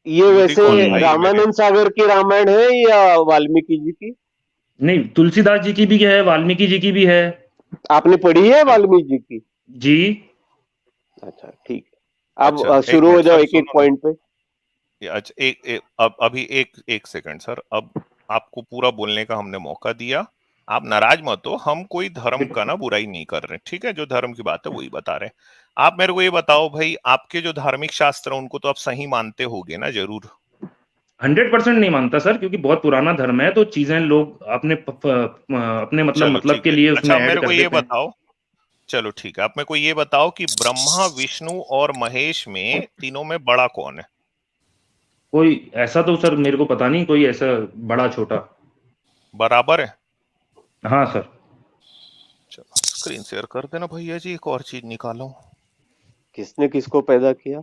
ये वैसे रामानंद सागर की रामायण है या वाल्मीकि जी की? नहीं, तुलसीदास जी की भी है, वाल्मीकि जी की भी है। आपने पढ़ी है वाल्मीकि जी की? जी। अच्छा, ठीक है। अब शुरू हो जाओ एक एक पॉइंट पे। अच्छा, अभी एक सेकंड सर, अब आपको पूरा बोलने का हमने मौका दिया, आप नाराज मत हो, हम कोई धर्म का ना बुराई नहीं कर रहे, ठीक है? जो धर्म की बात है वही बता रहे हैं। आप मेरे को ये बताओ भाई, आपके जो धार्मिक शास्त्र उनको तो आप सही मानते होगे ना? जरूर 100% नहीं मानता सर, क्योंकि बहुत पुराना धर्म है, तो चीजें लोग अपने मतलब के लिए उसमें अच्छा, ऐड मेरे कर को देते ये हैं। बताओ, चलो ठीक है, आप मेरे को ये बताओ कि ब्रह्मा, विष्णु और महेश में तीनों में बड़ा कौन है? कोई ऐसा तो सर मेरे को पता नहीं, कोई ऐसा बड़ा छोटा बराबर है। हाँ सर। चलो स्क्रीन शेयर कर देना भैया जी, एक और चीज निकालो। किसने किसको पैदा किया?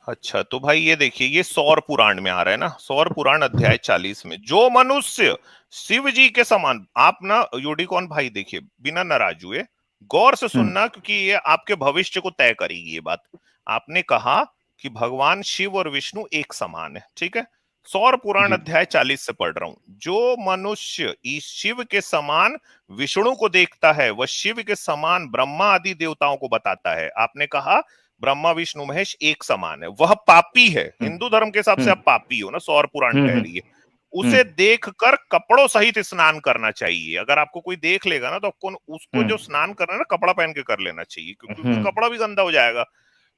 अच्छा, तो भाई ये देखिए, ये सौर पुराण में आ रहा है ना, सौर पुराण अध्याय 40 में, जो मनुष्य शिव जी के समान, आप ना यूडिकॉन भाई देखिए, बिना नाराज हुए गौर से सुनना, क्योंकि ये आपके भविष्य को तय करेगी ये बात। आपने कहा कि भगवान शिव और विष्णु एक समान है, ठीक है? सौर पुराण अध्याय 40 से पढ़ रहा हूं। जो मनुष्य इस शिव के समान विष्णु को देखता है, वह शिव के समान ब्रह्मा आदि देवताओं को बताता है। आपने कहा ब्रह्मा विष्णु महेश एक समान है, वह पापी है। हिंदू धर्म के हिसाब से आप पापी हो ना, सौर पुराण कह रही है। उसे देखकर कपड़ों सहित स्नान करना चाहिए। अगर आपको कोई देख लेगा ना, तो आपको उसको जो स्नान करना है ना, कपड़ा पहन के कर लेना चाहिए, क्योंकि कपड़ा भी गंदा हो जाएगा।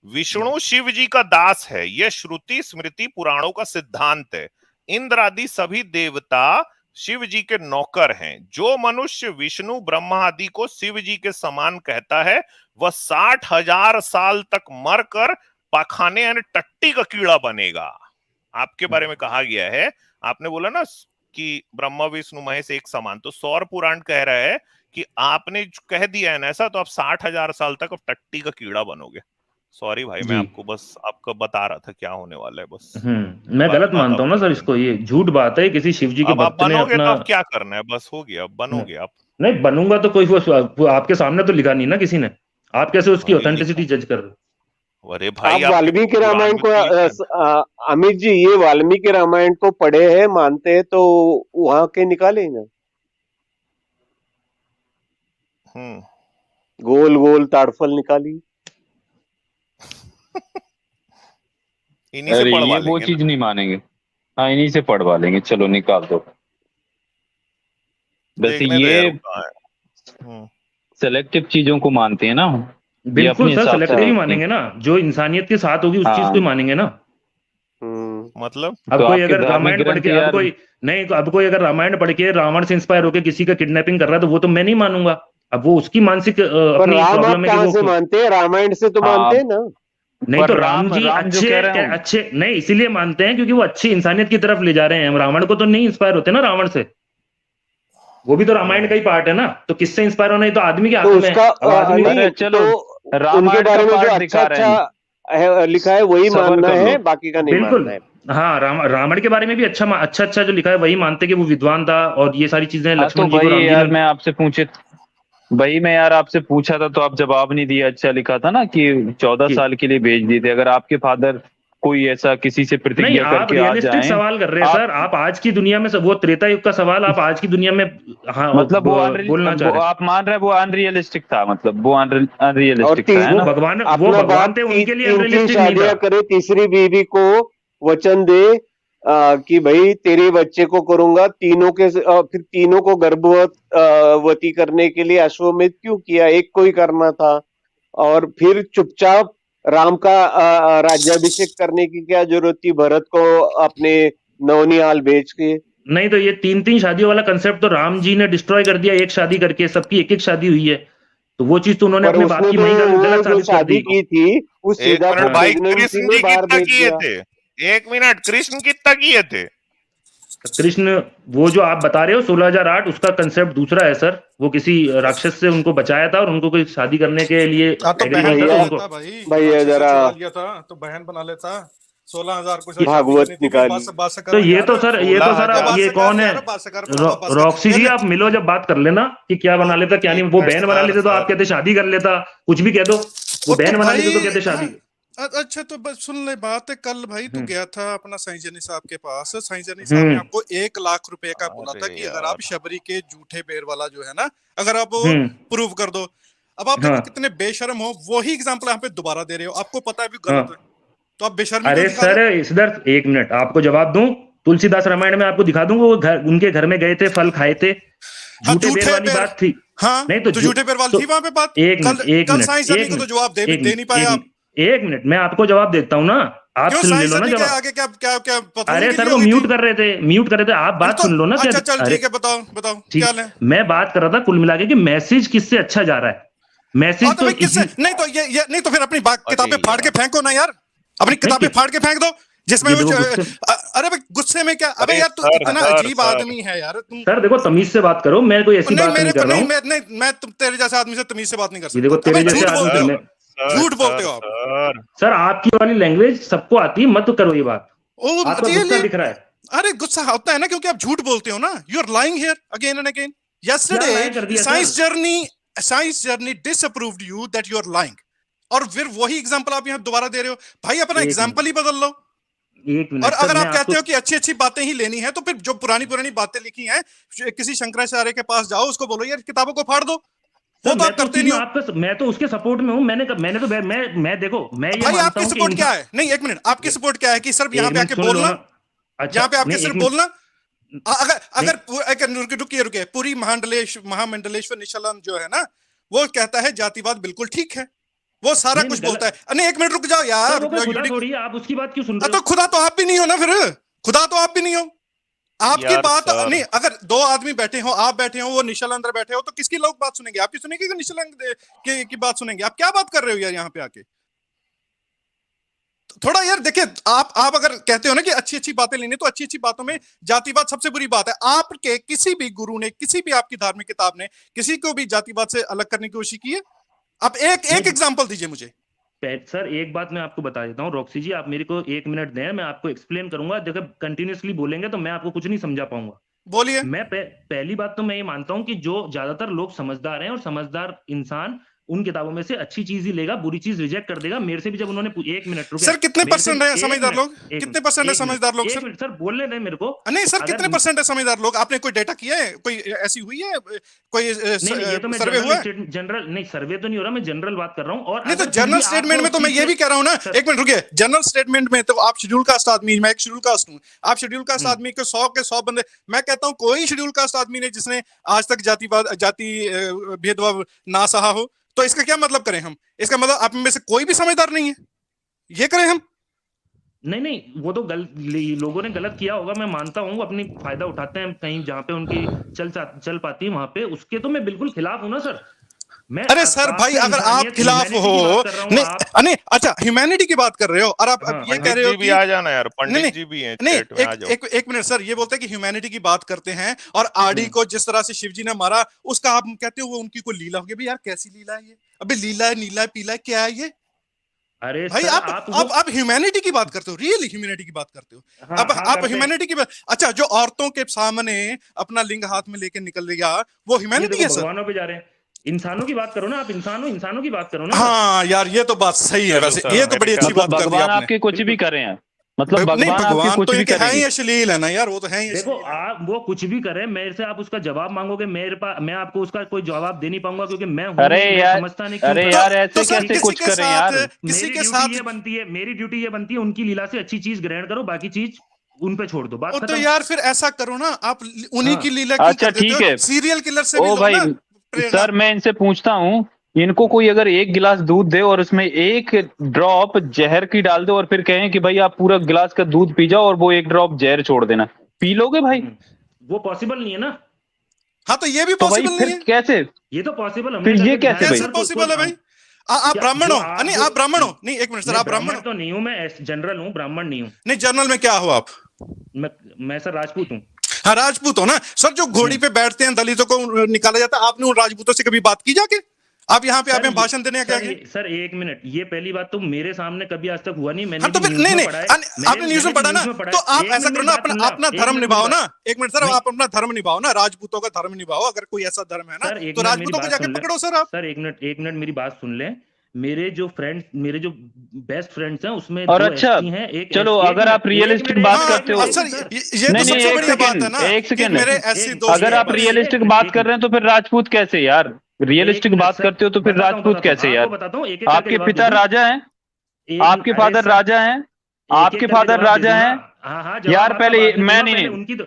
विष्णु शिव जी का दास है, यह श्रुति स्मृति पुराणों का सिद्धांत है। इंद्र आदि सभी देवता शिव जी के नौकर हैं। जो मनुष्य विष्णु ब्रह्मा आदि को शिव जी के समान कहता है, वह 60,000 साल तक मरकर पाखाने यानी टट्टी का कीड़ा बनेगा। आपके बारे में कहा गया है, आपने बोला ना कि ब्रह्मा विष्णु महेश एक समान, तो सौर पुराण कह रहा है कि आपने कह दिया है ना ऐसा, तो आप 60,000 साल तक अब टट्टी का कीड़ा बनोगे। सॉरी भाई, मैं आपको बस आपको बता रहा था क्या होने वाला है बस। मैं गलत मानता हूँ ना सर इसको, ये झूठ बात है। किसी शिव जी के भक्त ने अपना, तो अब क्या करना है, बस हो गया, बनोगे आप। नहीं बनूंगा तो कोई आपके सामने तो लिखा नहीं ना किसी ने, आप कैसे उसकी ऑथेंटिसिटी जज कर रहे हो? अरे भाई, आप वाल्मीकि रामायण को अमित जी, ये वाल्मीकि रामायण को पढ़े हैं, मानते हैं, तो वहां के निकाले ना। गोल गोल ताड़फल निकाली। इन्हीं से पढ़वा लेंगे, वो चीज नहीं मानेंगे। हाँ, इन्हीं से पढ़वा लेंगे, चलो निकाल दो। वैसे ये सेलेक्टिव चीजों को मानते हैं ना। बिल्कुल सर, सेलेक्टिव ही मानेंगे ना, जो इंसानियत के साथ होगी उस चीज को मानेंगे ना। मतलब अब तो कोई अगर रामायण पढ़ के अब कोई अगर रामायण पढ़ के रावण से इंस्पायर होकर किसी का किडनैपिंग कर रहा है, तो वो तो मैं नहीं मानूंगा। अब वो उसकी मानसिक अपनी प्रॉब्लम है कि वो से मानते हैं, रामायण से तो मानते हैं ना। नहीं तो राम जी अच्छे नहीं इसीलिए मानते हैं क्योंकि वो अच्छी इंसानियत की तरफ ले जा रहे हैं। रावण को तो नहीं इंस्पायर होते ना रावण से, वो भी तो रामायण का ही पार्ट है ना। तो किससे इंस्पायर होना है? तो आदमी के हाथ में है। चलो उनके बारे में जो अच्छा लिखा है वही मानना है, बाकी का नहीं मानना है। हाँ, रावण के बारे में भी अच्छा जो लिखा है वही मानते कि वो विद्वान था और ये सारी चीजें लक्ष्मण जी को राम जी ने। मैं आपसे पूछा था तो आप जवाब नहीं दिया। अच्छा लिखा था ना कि 14 साल के लिए भेज दिए थे। अगर आपके फादर कोई ऐसा किसी से प्रतिज्ञा करके आ जाएं, सवाल कर रहे हैं सर आप आज की दुनिया में, वो त्रेता युग का सवाल आप आज की दुनिया में मतलब वो बोलना चाह रहे हैं। आप मान रहे हैं वो अनरियलिस्टिक था, मतलब वो अनरियलिस्टिक था, है ना? वो भगवान थे, उनके लिए अनरियलिस्टिक नहीं था। करे, तीसरी बीवी को वचन दे कि भाई तेरे बच्चे को करूंगा, फिर तीनों को गर्भवती करने के लिए अश्वमेध क्यों किया? एक को ही करना था। और फिर चुपचाप राम का राज्याभिषेक करने की क्या जरूरत थी भरत को अपने नौनिहाल भेज के? नहीं तो ये 3 शादियों वाला कंसेप्ट तो राम जी ने डिस्ट्रॉय कर दिया। एक शादी करके सबकी एक शादी हुई है, तो वो चीज तो उन्होंने अपने बाप की गलत शादी की थी। उस सीधा भाई कृष्ण जी कितना किए थे? 1 मिनट, कृष्ण कितना किए थे? कृष्ण वो जो आप बता रहे हो 16,008 उसका कंसेप्ट दूसरा है सर। वो किसी राक्षस से उनको बचाया था और उनको कोई शादी करने के लिए तो एग्रीमेंट था, तो उनको भैया जरा था तो बहन बना लेता 16,000 कुछ भागवत निकाली। तो ये तो सर अब ये कौन है रॉक्सी जी, आप मिलो जब बात कर लेना कि क्या बना लेता क्या नहीं। वो बहन बना लेते तो आप कहते शादी कर लेता, कुछ भी कह दो। वो बहन बना लेते तो कहते शादी। अच्छा तो बस सुन ले बात है, कल भाई तू गया था अपना साईं जनी साहब के पास, साईं जनी साहब ने आपको 1 लाख रुपए का बोला था कि अगर आप शबरी के झूठे पैर वाला जो है ना, अगर आप वो प्रूव कर दो। अब आप देखो कितने बेशर्म हो, वही एग्जांपल यहाँ पे दोबारा दे रहे हो, आपको पता है भी गलत है तो आप बेशर्मी। अरे सर इधर 1 मिनट आपको जवाब दूं। तुलसीदास रामायण में आपको दिखा दूं, वो उनके घर में गए थे, फल खाए थे, झूठे पैर वाली बात थी। हाँ, नहीं तो झूठे पैर वाली थी वहां पे बात। कल साईं जनी को तो जवाब दे नहीं पाए आप। 1 मिनट मैं आपको जवाब देता हूँ ना, आप सुन लो ना जवाब। आगे क्या अरे सर वो म्यूट कर रहे थे, आप बात सुन लो ना। अच्छा चल ठीक है, बताओ क्या है। मैं बात कर रहा था कुल मिला के कि मैसेज किससे अच्छा जा रहा है। मैसेज तो किससे नहीं तो ये नहीं तो फिर अपनी किताबें फाड़ के फेंको ना यार, अपनी किताबें फाड़ के फेंक दो जिसमें अरे भाई गुस्से में क्या। अबे यार तू इतना अजीब आदमी है यार तुम। सर देखो तमीज से बात करो, मैं कोई ऐसी बात नहीं कर रहा हूँ। मैं तुम तेरे जैसे आदमी से तमीज से बात नहीं कर सकता। देखो तेरे जैसे आदमी झूठ बोलते हो आप सर, आपकी वाली लैंग्वेज सबको आती है, मत करो ये बात। आपको गुस्सा दिख रहा है। अरे गुस्सा होता है ना क्योंकि आप झूठ बोलते हो ना। You are lying here again and again. Yesterday science journey disapproved you that you are lying, और फिर वही एग्जांपल आप यहाँ दोबारा दे रहे हो। भाई अपना एग्जांपल ही बदल लो। और अगर आप कहते हो कि अच्छी बातें ही लेनी है तो फिर जो पुरानी बातें लिखी हैं किसी शंकराचार्य के पास जाओ, उसको बोलो यार किताबों को फाड़ दो। वो तो आप करते नहीं हो। मैं तो उसके सपोर्ट में हूँ। मैंने तो मैं देखो मैं ये भाई आपकी सपोर्ट क्या है। नहीं 1 मिनट, आपकी सपोर्ट क्या है कि सिर्फ यहाँ पे आके बोलना, यहाँ पे आपके सिर्फ बोलना। अगर रुकिए पूरी महामंडलेश्वर निशानंद जो है ना, वो कहता है जातिवाद बिल्कुल ठीक है, वो सारा कुछ बोलता है। नहीं 1 मिनट रुक जाओ यार, आप उसकी बात क्यों सुन रहे हो? तो खुदा तो आप भी नहीं हो ना, फिर खुदा तो आप भी नहीं हो। आपकी बात नहीं, अगर 2 आदमी बैठे हो, आप बैठे हो, वो निशल अंदर बैठे हो, तो किसकी लोग बात सुनेंगे? आपकी सुनेंगे कि निशल की बात सुनेंगे? आप क्या बात कर रहे हो यार यहाँ पे आके? थोड़ा यार देखिए, आप अगर कहते हो ना कि अच्छी बातें लेनी, तो अच्छी बातों में जातिवाद सबसे बुरी बात है। आपके किसी भी गुरु ने, किसी भी आपकी धार्मिक किताब ने किसी को भी जातिवाद से अलग करने की कोशिश की है? आप एक एग्जांपल दीजिए मुझे। सर एक बात मैं आपको बता देता हूँ रॉक्सी जी, आप मेरे को 1 मिनट दें, मैं आपको एक्सप्लेन करूंगा। देखो कंटिन्यूअसली बोलेंगे तो मैं आपको कुछ नहीं समझा पाऊंगा। बोलिए। मैं पहली बात तो मैं ये मानता हूँ कि जो ज्यादातर लोग समझदार हैं और समझदार इंसान उन किताबों में से अच्छी चीज ही लेगा, बुरी चीज रिजेक्ट कर देगा। मेरे से भी जब उन्होंने 1 मिनट रुके सर, कितने परसेंट है समझदार लोग? कितने परसेंट है समझदार लोग? सर बोलने दें मेरे को। नहीं सर, कितने परसेंट है समझदार लोग? आपने कोई डेटा किया है? कोई ऐसी हुई है? कोई सर्वे हुआ है? जनरल नहीं, सर्वे तो नहीं हो रहा, मैं जनरल बात कर रहा हूँ। और नहीं तो जनरल स्टेटमेंट में तो मैं ये भी कह रहा हूँ ना, 1 मिनट रुकिए। जनरल स्टेटमेंट में तो आप शेड्यूल कास्ट आदमी, मैं एक शेड्यूल कास्ट हूँ, आप शेड्यूल कास्ट आदमी के 100 के 100 बंदे। मैं कहता हूँ कोई शेड्यूल कास्ट आदमी ने जिसने आज तक जाति भेदभाव ना सहा हो, तो इसका क्या मतलब करें हम? इसका मतलब आप में से कोई भी समझदार नहीं है, ये करें हम? नहीं, वो तो लोगों ने गलत किया होगा, मैं मानता हूँ। अपनी फायदा उठाते हैं कहीं जहाँ पे उनकी चल पाती है वहां पे, उसके तो मैं बिल्कुल खिलाफ हूँ ना सर। अरे सर भाई, अगर आप खिलाफ हो, नहीं अच्छा ह्यूमैनिटी की बात कर रहे हो और आप ये कह रहे हो कि आ जाना यार, पंडित जी भी हैं। नहीं एक मिनट सर, ये बोलते हैं कि ह्यूमैनिटी की बात करते हैं और आरडी को जिस तरह से शिवजी ने मारा, उसका आप कहते हो वो उनकी कोई लीला होगी। यार कैसी लीला है ये? अबे लीला है, नीला है, पीला है, क्या है ये? अरे भाई आप ह्यूमैनिटी की बात करते हो, रियल ह्यूमैनिटी की बात करते हो। अब आप ह्यूमैनिटी की बात, अच्छा जो औरतों के सामने अपना लिंग हाथ में लेके निकल गया, वो ह्यूमैनिटी है सर? भगवानों पे जा रहे हैं, इंसानों की बात करो ना आप, इंसानों की बात करो ना। हाँ यार ये तो बात सही है वैसे, ये तो बड़ी अच्छी बात कर दी आपने। भगवान आपके कुछ भी कर रहे हैं, मतलब भगवान कुछ भी है ही अश्लील है ना यार, वो तो है ही। देखो आप वो कुछ भी करें, मेरे से आप उसका जवाब मांगोगे, मेरे पास मैं आपको उसका कोई जवाब दे नहीं पाऊंगा क्योंकि मैं समझता नहीं। अरे यार ऐसे कैसे कुछ करें यार? किसी के साथ ये बनती है, मेरी ड्यूटी ये बनती है उनकी लीला से अच्छी चीज ग्रहण करो, बाकी चीज उन पे छोड़ दो। बात तो यार फिर ऐसा करो ना, आप उन्हीं की लीला क्यों करते हो? ठीक है, सीरियल किलर से भी लो ना। सर मैं इनसे पूछता हूँ, इनको कोई अगर 1 गिलास दूध दे और उसमें 1 ड्रॉप जहर की डाल दो और फिर कहें कि भाई आप पूरा गिलास का दूध पी जाओ और वो 1 ड्रॉप जहर छोड़ देना, पी लोगे भाई? वो पॉसिबल नहीं है ना। हाँ तो ये भी पॉसिबल नहीं है। कैसे? ये तो पॉसिबल है, फिर ये कैसे पॉसिबल है भाई? आप ब्राह्मण हो? नहीं आप ब्राह्मण हो? नहीं 1 मिनट सर, आप ब्राह्मण तो नहीं हूँ मैं, जनरल हूँ, ब्राह्मण नहीं हूँ। नहीं जनरल में क्या हो आप? मैं सर राजपूत हूँ। हाँ राजपूत हो ना सर, जो घोड़ी पे बैठते हैं दलितों को निकाला जाता है, आपने उन राजपूतों से कभी बात की जाके? आप यहाँ पे आप भाषण देने क्या है? सर एक मिनट, ये पहली बात तो मेरे सामने कभी आज तक हुआ नहीं। मैंने हाँ, तो फिर नहीं आपने न्यूज में पढ़ा ना, तो आप ऐसा करो ना, अपना धर्म निभाओ ना। एक मिनट सर, आप अपना धर्म निभाओ ना, राजपूतों का धर्म निभाओ। अगर कोई ऐसा धर्म है ना तो राजपूतों को जाके पकड़ो सर आप। सर एक मिनट मेरी बात सुन ले। मेरे जो बेस्ट फ्रेंड्स हैं उसमें और अच्छा चलो, अगर आप रियलिस्टिक बात करते हो सर, ये तो सबसे बड़ी बात है ना। एक सेकंड, मेरे ऐसे दोस्त, अगर आप रियलिस्टिक बात कर रहे हैं तो फिर राजपूत कैसे यार? रियलिस्टिक बात करते हो तो फिर राजपूत कैसे यार? आपके पिता राजा हैं, आपके फादर राजा हैं, आपके फादर राजा हैं। हाँ यार पहले मैं नहीं उनकी तो,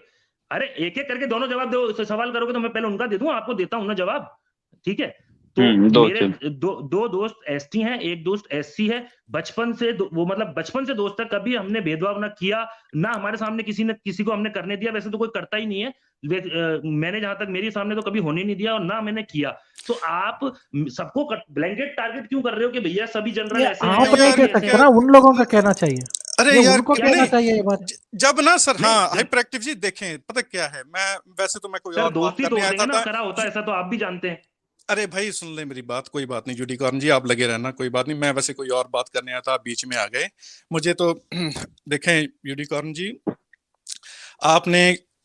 अरे एक एक करके दोनों जवाब दो। सवाल करोगे तो मैं पहले उनका दे दूं, आपको देता हूं ना जवाब, ठीक है? तो मेरे दो दोस्त एसटी हैं, एक दोस्त एससी है। बचपन से वो मतलब बचपन से दोस्त है। कभी हमने भेदभाव ना किया, ना हमारे सामने किसी को हमने करने दिया। वैसे तो कोई करता ही नहीं है, मैंने जहां तक मेरे सामने तो कभी होने नहीं दिया और ना मैंने किया। तो आप सबको ब्लैंकेट टारगेट क्यों कर रहे हो कि भैया सभी जनरल ऐसे हैं? आप नहीं कह सकते ना, उन लोगों का कहना चाहिए। अरे यार उनको कहना चाहिए ये बात। जब ना सर, हाँ हाइपर एक्टिव जी देखें, पता क्या है, मैं वैसे तो मैं कोई और बात करने आया था, करा होता ऐसा तो आप भी जानते हैं। अरे भाई सुन ले मेरी बात, कोई बात नहीं यूनिकॉर्न जी, आप लगे रहना, कोई बात नहीं। मैं वैसे कोई और बात करने आया था, आप बीच में आ गए मुझे। तो देखें यूनिकॉर्न जी, आपने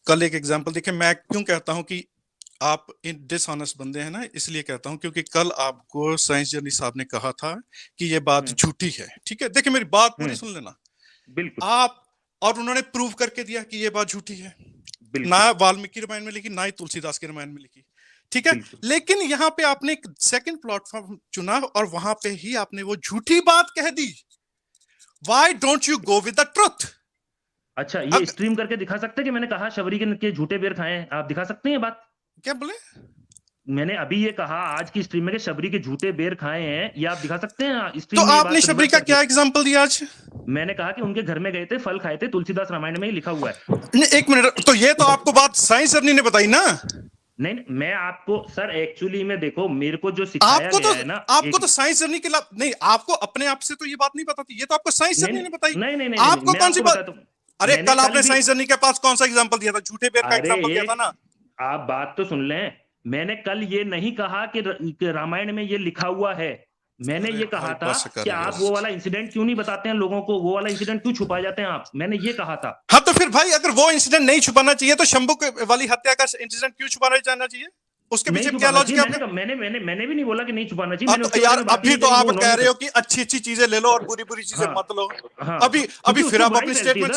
कल एक एग्जांपल देखे। मैं क्यों कहता हूं कि आप इन डिसऑनेस्ट बंदे हैं ना, इसलिए कहता हूं क्योंकि कल आपको साइंस जर्नी साहब ने कहा था कि ये बात झूठी है, ठीक है? देखिए मेरी बात पूरी सुन लेना, बिल्कुल। आप, और उन्होंने प्रूव करके दिया कि ये बात झूठी है। ना वाल्मीकि रामायण में लिखी, ना ही तुलसीदास के रामायण में लिखी, ठीक है? लेकिन यहाँ पे आपने एक सेकंड प्लेटफॉर्म चुना और वहां पे ही आपने वो झूठी बात कह दी। Why don't you go with the truth? अच्छा, ये स्ट्रीम करके दिखा सकते हैं कि मैंने कहा शबरी के झूठे बेर खाए हैं? आप दिखा सकते हैं ये बात? क्या बोले? मैंने अभी ये कहा आज की स्ट्रीम में कि शबरी के झूठे बेर खाए हैं, ये आप दिखा सकते हैं स्ट्रीम में? तो आपने शबरी का क्या एग्जांपल दिया आज? मैंने कहा कि उनके घर में गए थे, फल खाए थे, तुलसीदास रामायण में ही लिखा हुआ है। नहीं एक मिनट, तो ये तो आपको बात साइंस जर्नी ने बताई ना? नहीं, मैं आपको सर एक्चुअली में देखो, मेरे को जो सिखाया गया है ना, आपको तो साइंस जर्नी के नहीं, आपको अपने आप से तो ये बात नहीं पता थी, ये तो आपको साइंस जर्नी ने बताई। नहीं, आपको कौन सी बात? अरे कल आपने साइंस जर्नी के पास कौन सा एग्जांपल दिया था? झूठे बेर का एग्जांपल दिया था ना। आप बात तो सुन लें, मैंने कल ये नहीं कहा कि रामायण में ये लिखा हुआ है। मैंने ये कहा था कि आप वो वाला इंसिडेंट क्यों नहीं बताते हैं लोगों को, वो वाला इंसिडेंट क्यों छुपा जाते हैं आप? मैंने ये कहा था। हाँ तो फिर भाई, अगर वो इंसिडेंट नहीं छुपाना चाहिए तो शंभू वाली हत्या का इंसिडेंट क्यों छुपाना जाना चाहिए? उसके पीछे क्या लॉजिक है? मैंने भी नहीं बोला कि नहीं छुपाना चाहिए। यार अभी तो आप कह रहे हो कि अच्छी अच्छी चीजें ले लो और बुरी बुरी चीजें मत लो। अभी फिर आप अपनी स्टेटमेंट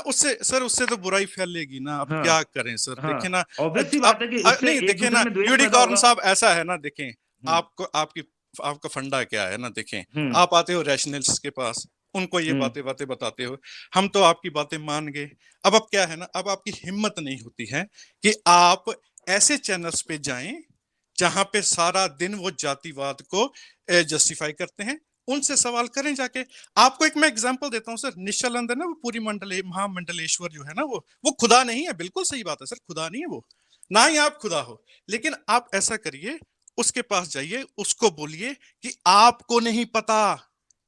उससे सर, उससे तो बुराई फैलेगी ना। अब क्या करें सर, देखें ना, नहीं देखें ना यूनिकॉर्न साहब, ऐसा है ना, देखें आपका फंडा क्या है ना, देखें आप आते हो रैशनलिस्ट के पास, उनको ये बातें बताते हो, हम तो आपकी बातें मान गए। अब क्या है ना, अब आपकी हिम्मत नहीं होती है कि आप ऐसे चैनल्स पे जाएं जहां पे सारा दिन वो जातिवाद को जस्टिफाई करते हैं, उनसे सवाल करें जाके। आपको एक मैं एग्जांपल देता हूं सर, निश्चलानंद है ना, वो पूरी महामंडलेश्वर जो है ना, वो खुदा नहीं है। बिल्कुल सही बात है सर, खुदा नहीं है वो, ना ही आप खुदा हो। लेकिन आप ऐसा करिए, उसके पास जाइए, उसको बोलिए कि आपको नहीं पता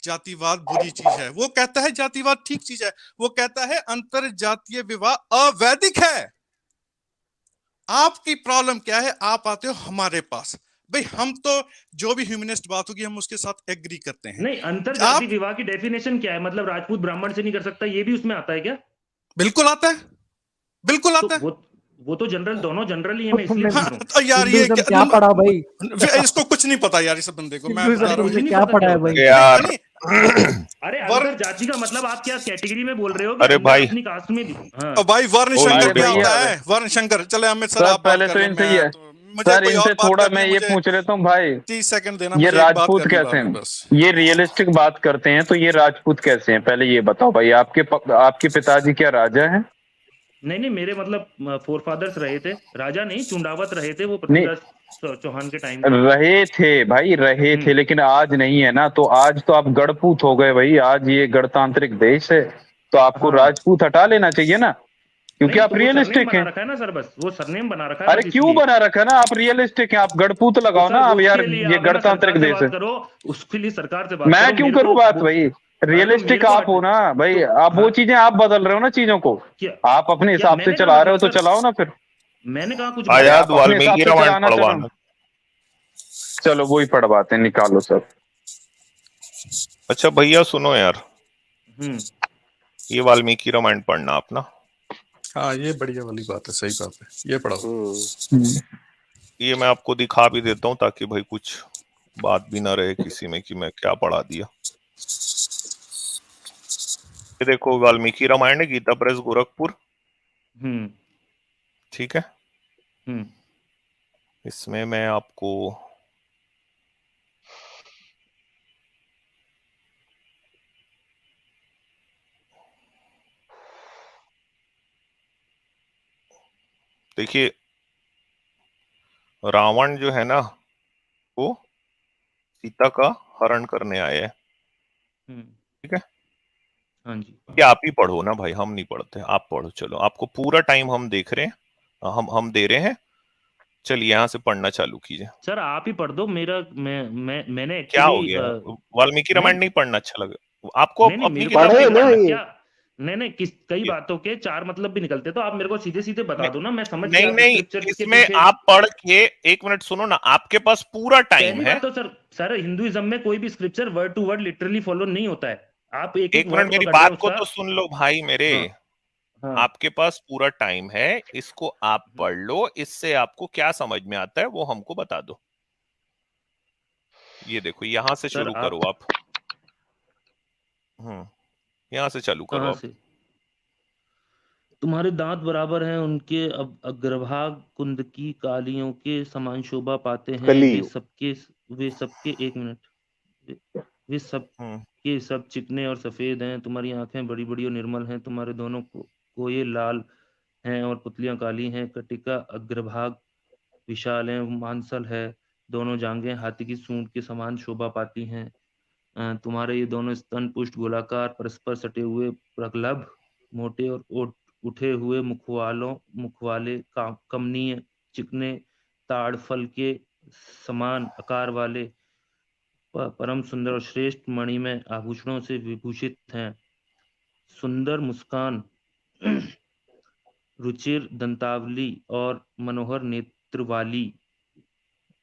जातिवाद बुरी चीज है। वो कहता है जातिवाद ठीक चीज है। वो कहता है अंतर जातीय विवाह अवैधिक है। आपकी प्रॉब्लम क्या है? आप आते हो हमारे पास, भाई हम तो जो भी ह्यूमनिस्ट बात होगी हम उसके साथ एग्री करते हैं। नहीं, अंतर जातीय विवाह की डेफिनेशन क्या है? मतलब राजपूत ब्राह्मण से नहीं कर सकता, ये भी उसमें आता है क्या? बिल्कुल आता है, बिल्कुल आता है। वो तो जनरल, दोनों जनरल ही है। मैं इसलिए हाँ, यार ये क्या पढ़ा भाई? इसको कुछ नहीं पता यार, इस बंदे को। मैं क्या पढ़ा है भाई यार? अरे अंतर जाति का मतलब आप क्या कैटेगरी में बोल रहे हो? अरे भाई अपनी कास्ट में भाई वर्ण शंकर क्या होता है? वर्ण शंकर। चले अमित सर, आप पहले तो इनसे ही है सर, इनसे थोड़ा मैं ये पूछ लेता हूँ भाई, 30 सेकंड देना। ये राजपूत कैसे हैं? ये रियलिस्टिक बात करते हैं तो ये राजपूत कैसे हैं? पहले ये बताओ भाई, आपके पिताजी क्या राजा हैं? नहीं, मेरे मतलब फोरफादर्स रहे थे, राजा नहीं, चुंडावत रहे थे वो पृथ्वीराज चौहान के टाइम रहे थे भाई, रहे थे, लेकिन आज नहीं है ना। तो आज तो आप गढ़पूत हो गए भाई। आज ये गणतांत्रिक देश है तो आपको राजपूत हटा लेना चाहिए ना, क्योंकि आप रियलिस्टिक हैं। रखा है ना सर, बस वो सरनेम बना रखा है। अरे क्यों बना रखा है ना? आप रियलिस्टिक हैं, आप गढ़पूत लगाओ ना। अब यार ये गणतांत्रिक देश है, उसके लिए सरकार से बात मैं क्यों करूं बात भाई? रियलिस्टिक आप हो ना भाई, आप वो चीजें आप बदल रहे हो ना चीजों को, आप अपने हिसाब से चला रहे हो तो चलाओ ना फिर। मैंने कहा कुछ आजाद अपने हिसाब वाल्मीकि से रामायण चलाना चलो। पढ़वाना। चलो वही पढ़वाते हैं, निकालो सब। अच्छा भैया सुनो यार, ये वाल्मीकि रामायण पढ़ना अपना। हाँ ये बढ़िया वाली बात है, सही बात है, ये पढ़ाओ। ये मैं आपको दिखा भी देता हूँ ताकि भाई कुछ बात भी ना रहे किसी में कि मैं क्या पढ़ा दिया। ये देखो वाल्मीकि रामायण है, गीता प्रेस गोरखपुर। ठीक है, इसमें मैं आपको देखिए, रावण जो है ना वो सीता का हरण करने आए हैं। ठीक है, हाँ जी, ये आप ही पढ़ो ना भाई, हम नहीं पढ़ते, आप पढ़ो। चलो आपको पूरा टाइम हम देख रहे हैं, हम दे रहे हैं। चलिए यहाँ से पढ़ना चालू कीजिए। सर आप ही पढ़ दो। मैंने क्या हो एक्चुअली गया, वाल्मीकि रामायण नहीं पढ़ना अच्छा लगा आपको? नहीं, अपनी मेरे को किताब पढ़े नहीं ना पढ़ना। ये। क्या नहीं, कई बातों के चार मतलब भी निकलते, तो आप मेरे को सीधे सीधे बता दो ना, मैं समझ गया नहीं, स्क्रिप्चर के इसमें पीछे। आप पढ़ के, एक मिनट सुनो ना, आपके पास पूरा टाइम पहली है। बात तो सर हिंदुइज्म में कोई भी scripture word to word literally follow नहीं होता है। आप एक एक मिनट वर्ड मेरी पकड़ रहे हो बात को उसका। तो सुन लो भाई मेरे। हाँ, आपके पास पूरा टाइम है, इसको आप पढ़ लो। इससे आपको क्या समझ में आता है वो हमको बता दो। ये देखो यहाँ से शुरू करो आप। यहाँ से चालू करो कहाँ आप। से? तुम्हारे दांत बराबर हैं उनके, अब अग्रभाग कुंद की कालियों के समान शोभा पाते हैं। कलियों। वे सबके एक मिनट, वे सब के सब चिकने और सफेद हैं। तुम्हारी आंखें बड़ी बड़ी और निर्मल हैं। तुम्हारे दोनों कोये लाल हैं और पुतलियां काली हैं। कटिका अग्रभाग विशाल है, मांसल है। दोनों जांघें हाथी की सूंड के समान शोभा पाती हैं। तुम्हारे ये दोनों स्तन पुष्ट गोलाकार परस्पर सटे हुए प्रगल्भ, मोटे और उठे हुए मुखवाले कमनीय चिकने ताड़ फल के समान आकार वाले परम सुंदर और श्रेष्ठ मणिमय आभूषणों से विभूषित हैं। सुंदर मुस्कान, रुचिर दंतावली और मनोहर नेत्र वाली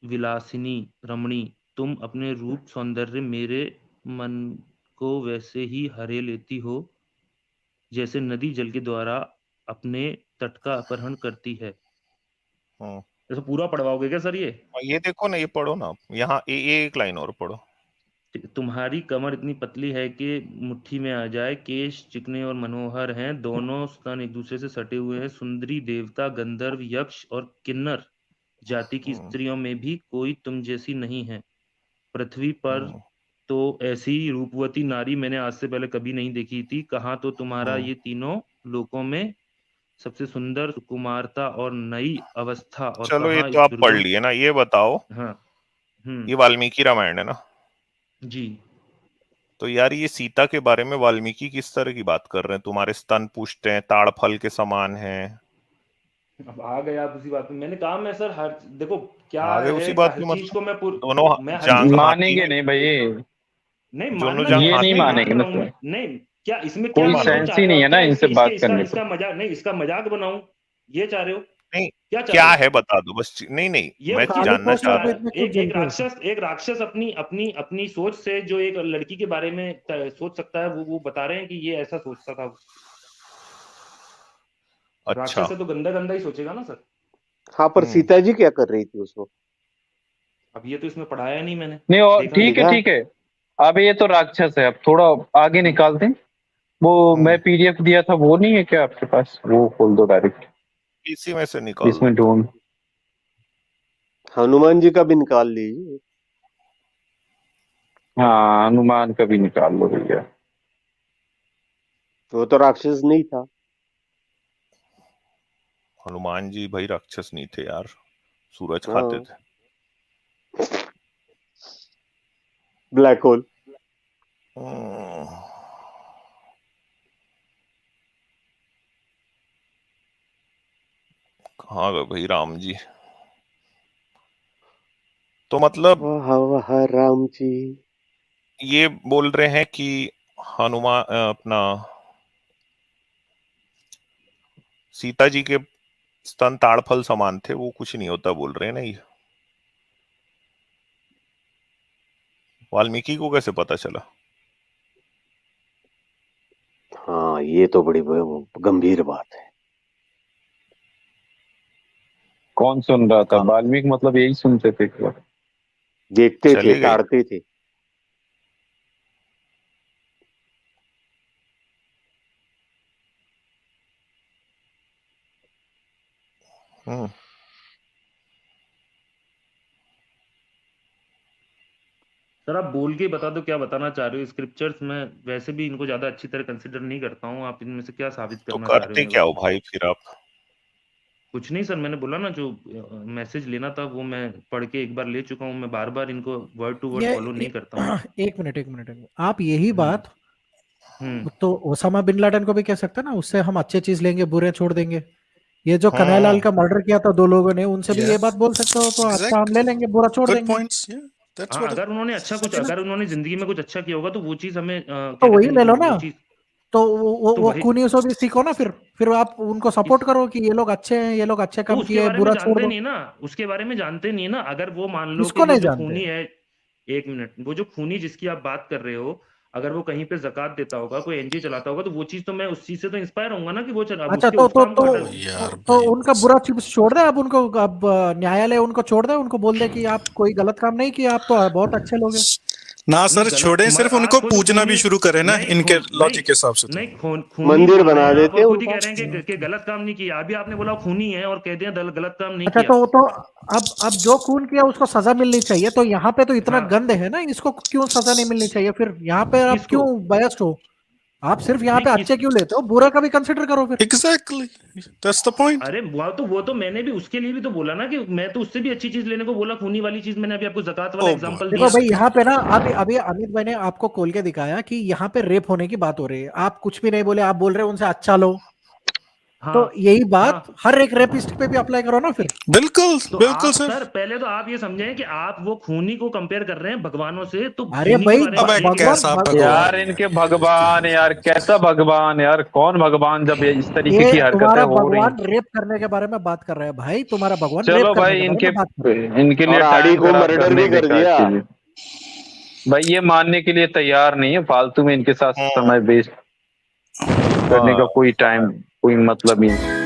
विलासिनी रमणी, तुम अपने रूप सौंदर्य मेरे मन को वैसे ही हरे लेती हो जैसे नदी जल के द्वारा अपने तट का अपहरण करती है। ऐसा पूरा पढ़वाओगे क्या सर? ये देखो ना, ये पढ़ो ना आप। यहाँ एक लाइन और पढ़ो। तुम्हारी कमर इतनी पतली है कि मुट्ठी में आ जाए। केश चिकने और मनोहर हैं। दोनों स्तन एक दूसरे से सटे हुए हैं। सुंदरी देवता, गंधर्व, यक्ष और किन्नर जाति की स्त्रियों में भी कोई तुम जैसी नहीं है। पृथ्वी पर तो ऐसी रूपवती नारी मैंने आज से पहले कभी नहीं देखी थी। कहाँ तो तुम्हारा ये तीनों लोकों में सबसे सुंदर कुमारता और नई अवस्था, और चलो ये कहाँ तो इस आप पढ़ दुर्गम। लिए ना, ये बताओ। हाँ, ये वाल्मीकि रामायण है ना? जी। तो यार ये सीता के बारे में वाल्मीकि किस तरह की बात कर रहे हैं? तुम्हारे स्तन पुष्ट हैं, ताड़ फल के समान हैं। अब आ गए आप उसी बात में। मैंने कहा मैं सर हर देखो क्या आगे है, उसी बात हर में चीज को दोनों मैं हर जांग चीज मानेंगे नहीं भाई, नहीं दोनों मानना, जांग ये नहीं हाथी नहीं मानेंगे मान रहा हूँ मतलब, मैं। नहीं, क्या इसमें क्या कोई मतलब मानो। सेंस चाह ही रहे हो नहीं आप? है ना क्या इनसे इसका बात इसका करने इसका को। मजाक नहीं, इसका मजाक बनाऊं, ये चाह रहे हो? नहीं, क्या चाह क्या रहे हो? है बता दो बस। नहीं ये मैं बताओ, जानना चाह रहा हूँ। एक राक्षस अपनी अपनी अपनी सोच से जो एक लड़की के बारे में सोच सकता है, वो बता रहे हैं कि ये ऐसा सोचता था। अच्छा, राक्षस है तो गंदा गंदा ही सोचेगा ना सर। हाँ, पर सीता जी क्या कर रही थी उसमें? अब ये तो इसमें पढ़ाया नहीं मैंने। नहीं और देखा ठीक है ठीक है, अब ये तो राक्षस है, अब थोड़ा आगे निकाल दें। वो मैं पीडीएफ दिया था वो नहीं है क्या आपके पास? वो खोल दो डायरेक्ट, इसी में से निकाल इसमें दो। ढूंढ। हनुमान जी का भी निकाल लीजिए। हाँ हनुमान का भी निकाल लो भैया। वो तो राक्षस नहीं था। हनुमान जी भाई राक्षस नहीं थे यार, सूरज खाते हाँ, थे। Black hole. कहाँ गए भाई राम जी? तो मतलब वाह वाह राम जी। ये बोल रहे हैं कि हनुमान अपना सीता जी के स्तन ताड़फल समान थे, वो कुछ नहीं होता बोल रहे हैं ना ये। वाल्मीकि को कैसे पता चला? हाँ, ये तो बड़ी गंभीर बात है। कौन सुन रहा था? वाल्मीकि मतलब यही सुनते थे क्या? देखते थे, ताड़ते थे। सर आप बोल के बता दो क्या बताना चाह रहे हो। स्क्रिप्चर्स में वैसे भी इनको ज्यादा अच्छी तरह कंसिडर नहीं करता हूँ, आप इनमें से क्या साबित करना चाह रहे हो? तो करते क्या हो भाई फिर आप? कुछ नहीं सर, मैंने बोला ना, जो मैसेज लेना था वो मैं पढ़ के एक बार ले चुका हूँ। मैं बार बार इनको वर्ड टू वर्ड फॉलो नहीं करता हूँ। एक मिनट, आप यही बात तो ओसामा बिन लादेन को भी कह सकते हैं ना, उससे हम अच्छे चीज लेंगे, बुरे छोड़ देंगे। ये जो कन्हैयालाल का मर्डर किया था 2 लोगों ने, उनसे भी ये बात बोल सकते हो, तो अच्छा हम ले लेंगे, बुरा छोड़ देंगे। अगर उन्होंने अच्छा कुछ, अगर उन्होंने जिंदगी में कुछ अच्छा किया होगा तो वो चीज हमें तो वही ले लो ना। तो वो खूनी से भी सीखो ना, फिर आप उनको सपोर्ट करो कि ये लोग अच्छे हैं, ये लोग अच्छे काम किए, बुरा छोड़ दो। नहीं ना, उसके बारे में जानते नहीं ना। अगर वो मान लो कि वो जो खूनी है, 1 मिनट, वो जो खूनी जिसकी आप बात कर रहे हो, अगर वो कहीं पे ज़कात देता होगा, कोई एनजीओ चलाता होगा, तो वो चीज तो मैं उस चीज से तो इंस्पायर होऊंगा ना कि वो चला। अच्छा, तो उनका बुरा चीज छोड़ दे अब उनको, अब न्यायालय उनको छोड़ दे, उनको बोल दे कि आप कोई गलत काम नहीं किया, आप तो बहुत अच्छे लोग हैं ना सर। छोड़े, सिर्फ उनको पूजना भी शुरू करें ना इनके लॉजिक के हिसाब से। नहीं, मंदिर बना देते हैं। खुद ही कह रहे हैं कि गलत काम नहीं किया। अभी आपने बोला खूनी है और कह दिया गलत काम नहीं किया। अच्छा, तो अब जो खून किया उसको सजा मिलनी चाहिए। तो यहाँ पे तो इतना गंद है ना, इसको क्यों सजा नहीं मिलनी चाहिए? फिर यहाँ पे आप क्यों बायस्ड हो? आप सिर्फ यहाँ पे अच्छे क्यों लेते हो? बुरा का भी कंसिडर करो फिर। Exactly, that's the point. अरे वो तो मैंने भी उसके लिए भी तो बोला ना कि मैं तो उससे भी अच्छी चीज लेने को बोला। खूनी वाली चीज मैंने अभी आपको ज़कात वाला एग्जांपल दिया। देखो भाई, यहाँ पे ना अभी अमित भाई ने आपको खोल के दिखाया कि यहाँ पे रेप होने की बात हो रही है। आप कुछ भी नहीं बोले, आप बोल रहे हो उनसे अच्छा लो। हाँ, तो यही बात हर एक रेपिस्ट पे भी अप्लाई करो ना फिर। बिल्कुल तो बिल्कुल सर पहले तो आप ये समझें कि आप वो खूनी को कंपेयर कर रहे हैं भगवानों से। तो अरे भाई यार इनके भगवान, यार कैसा भगवान यार? कौन भगवान जब ये इस तरीके की हरकतें हो रही? भगवान रेप करने के बारे में बात कर रहे हैं भाई। तुम्हारा भगवान चलो भाई, इनके लिए आड़ी को मर्डर भी कर दिया भाई। ये मानने के लिए तैयार नहीं है, फालतू में इनके साथ समय वेस्ट करने का कोई टाइम, कोई मतलब ही नहीं।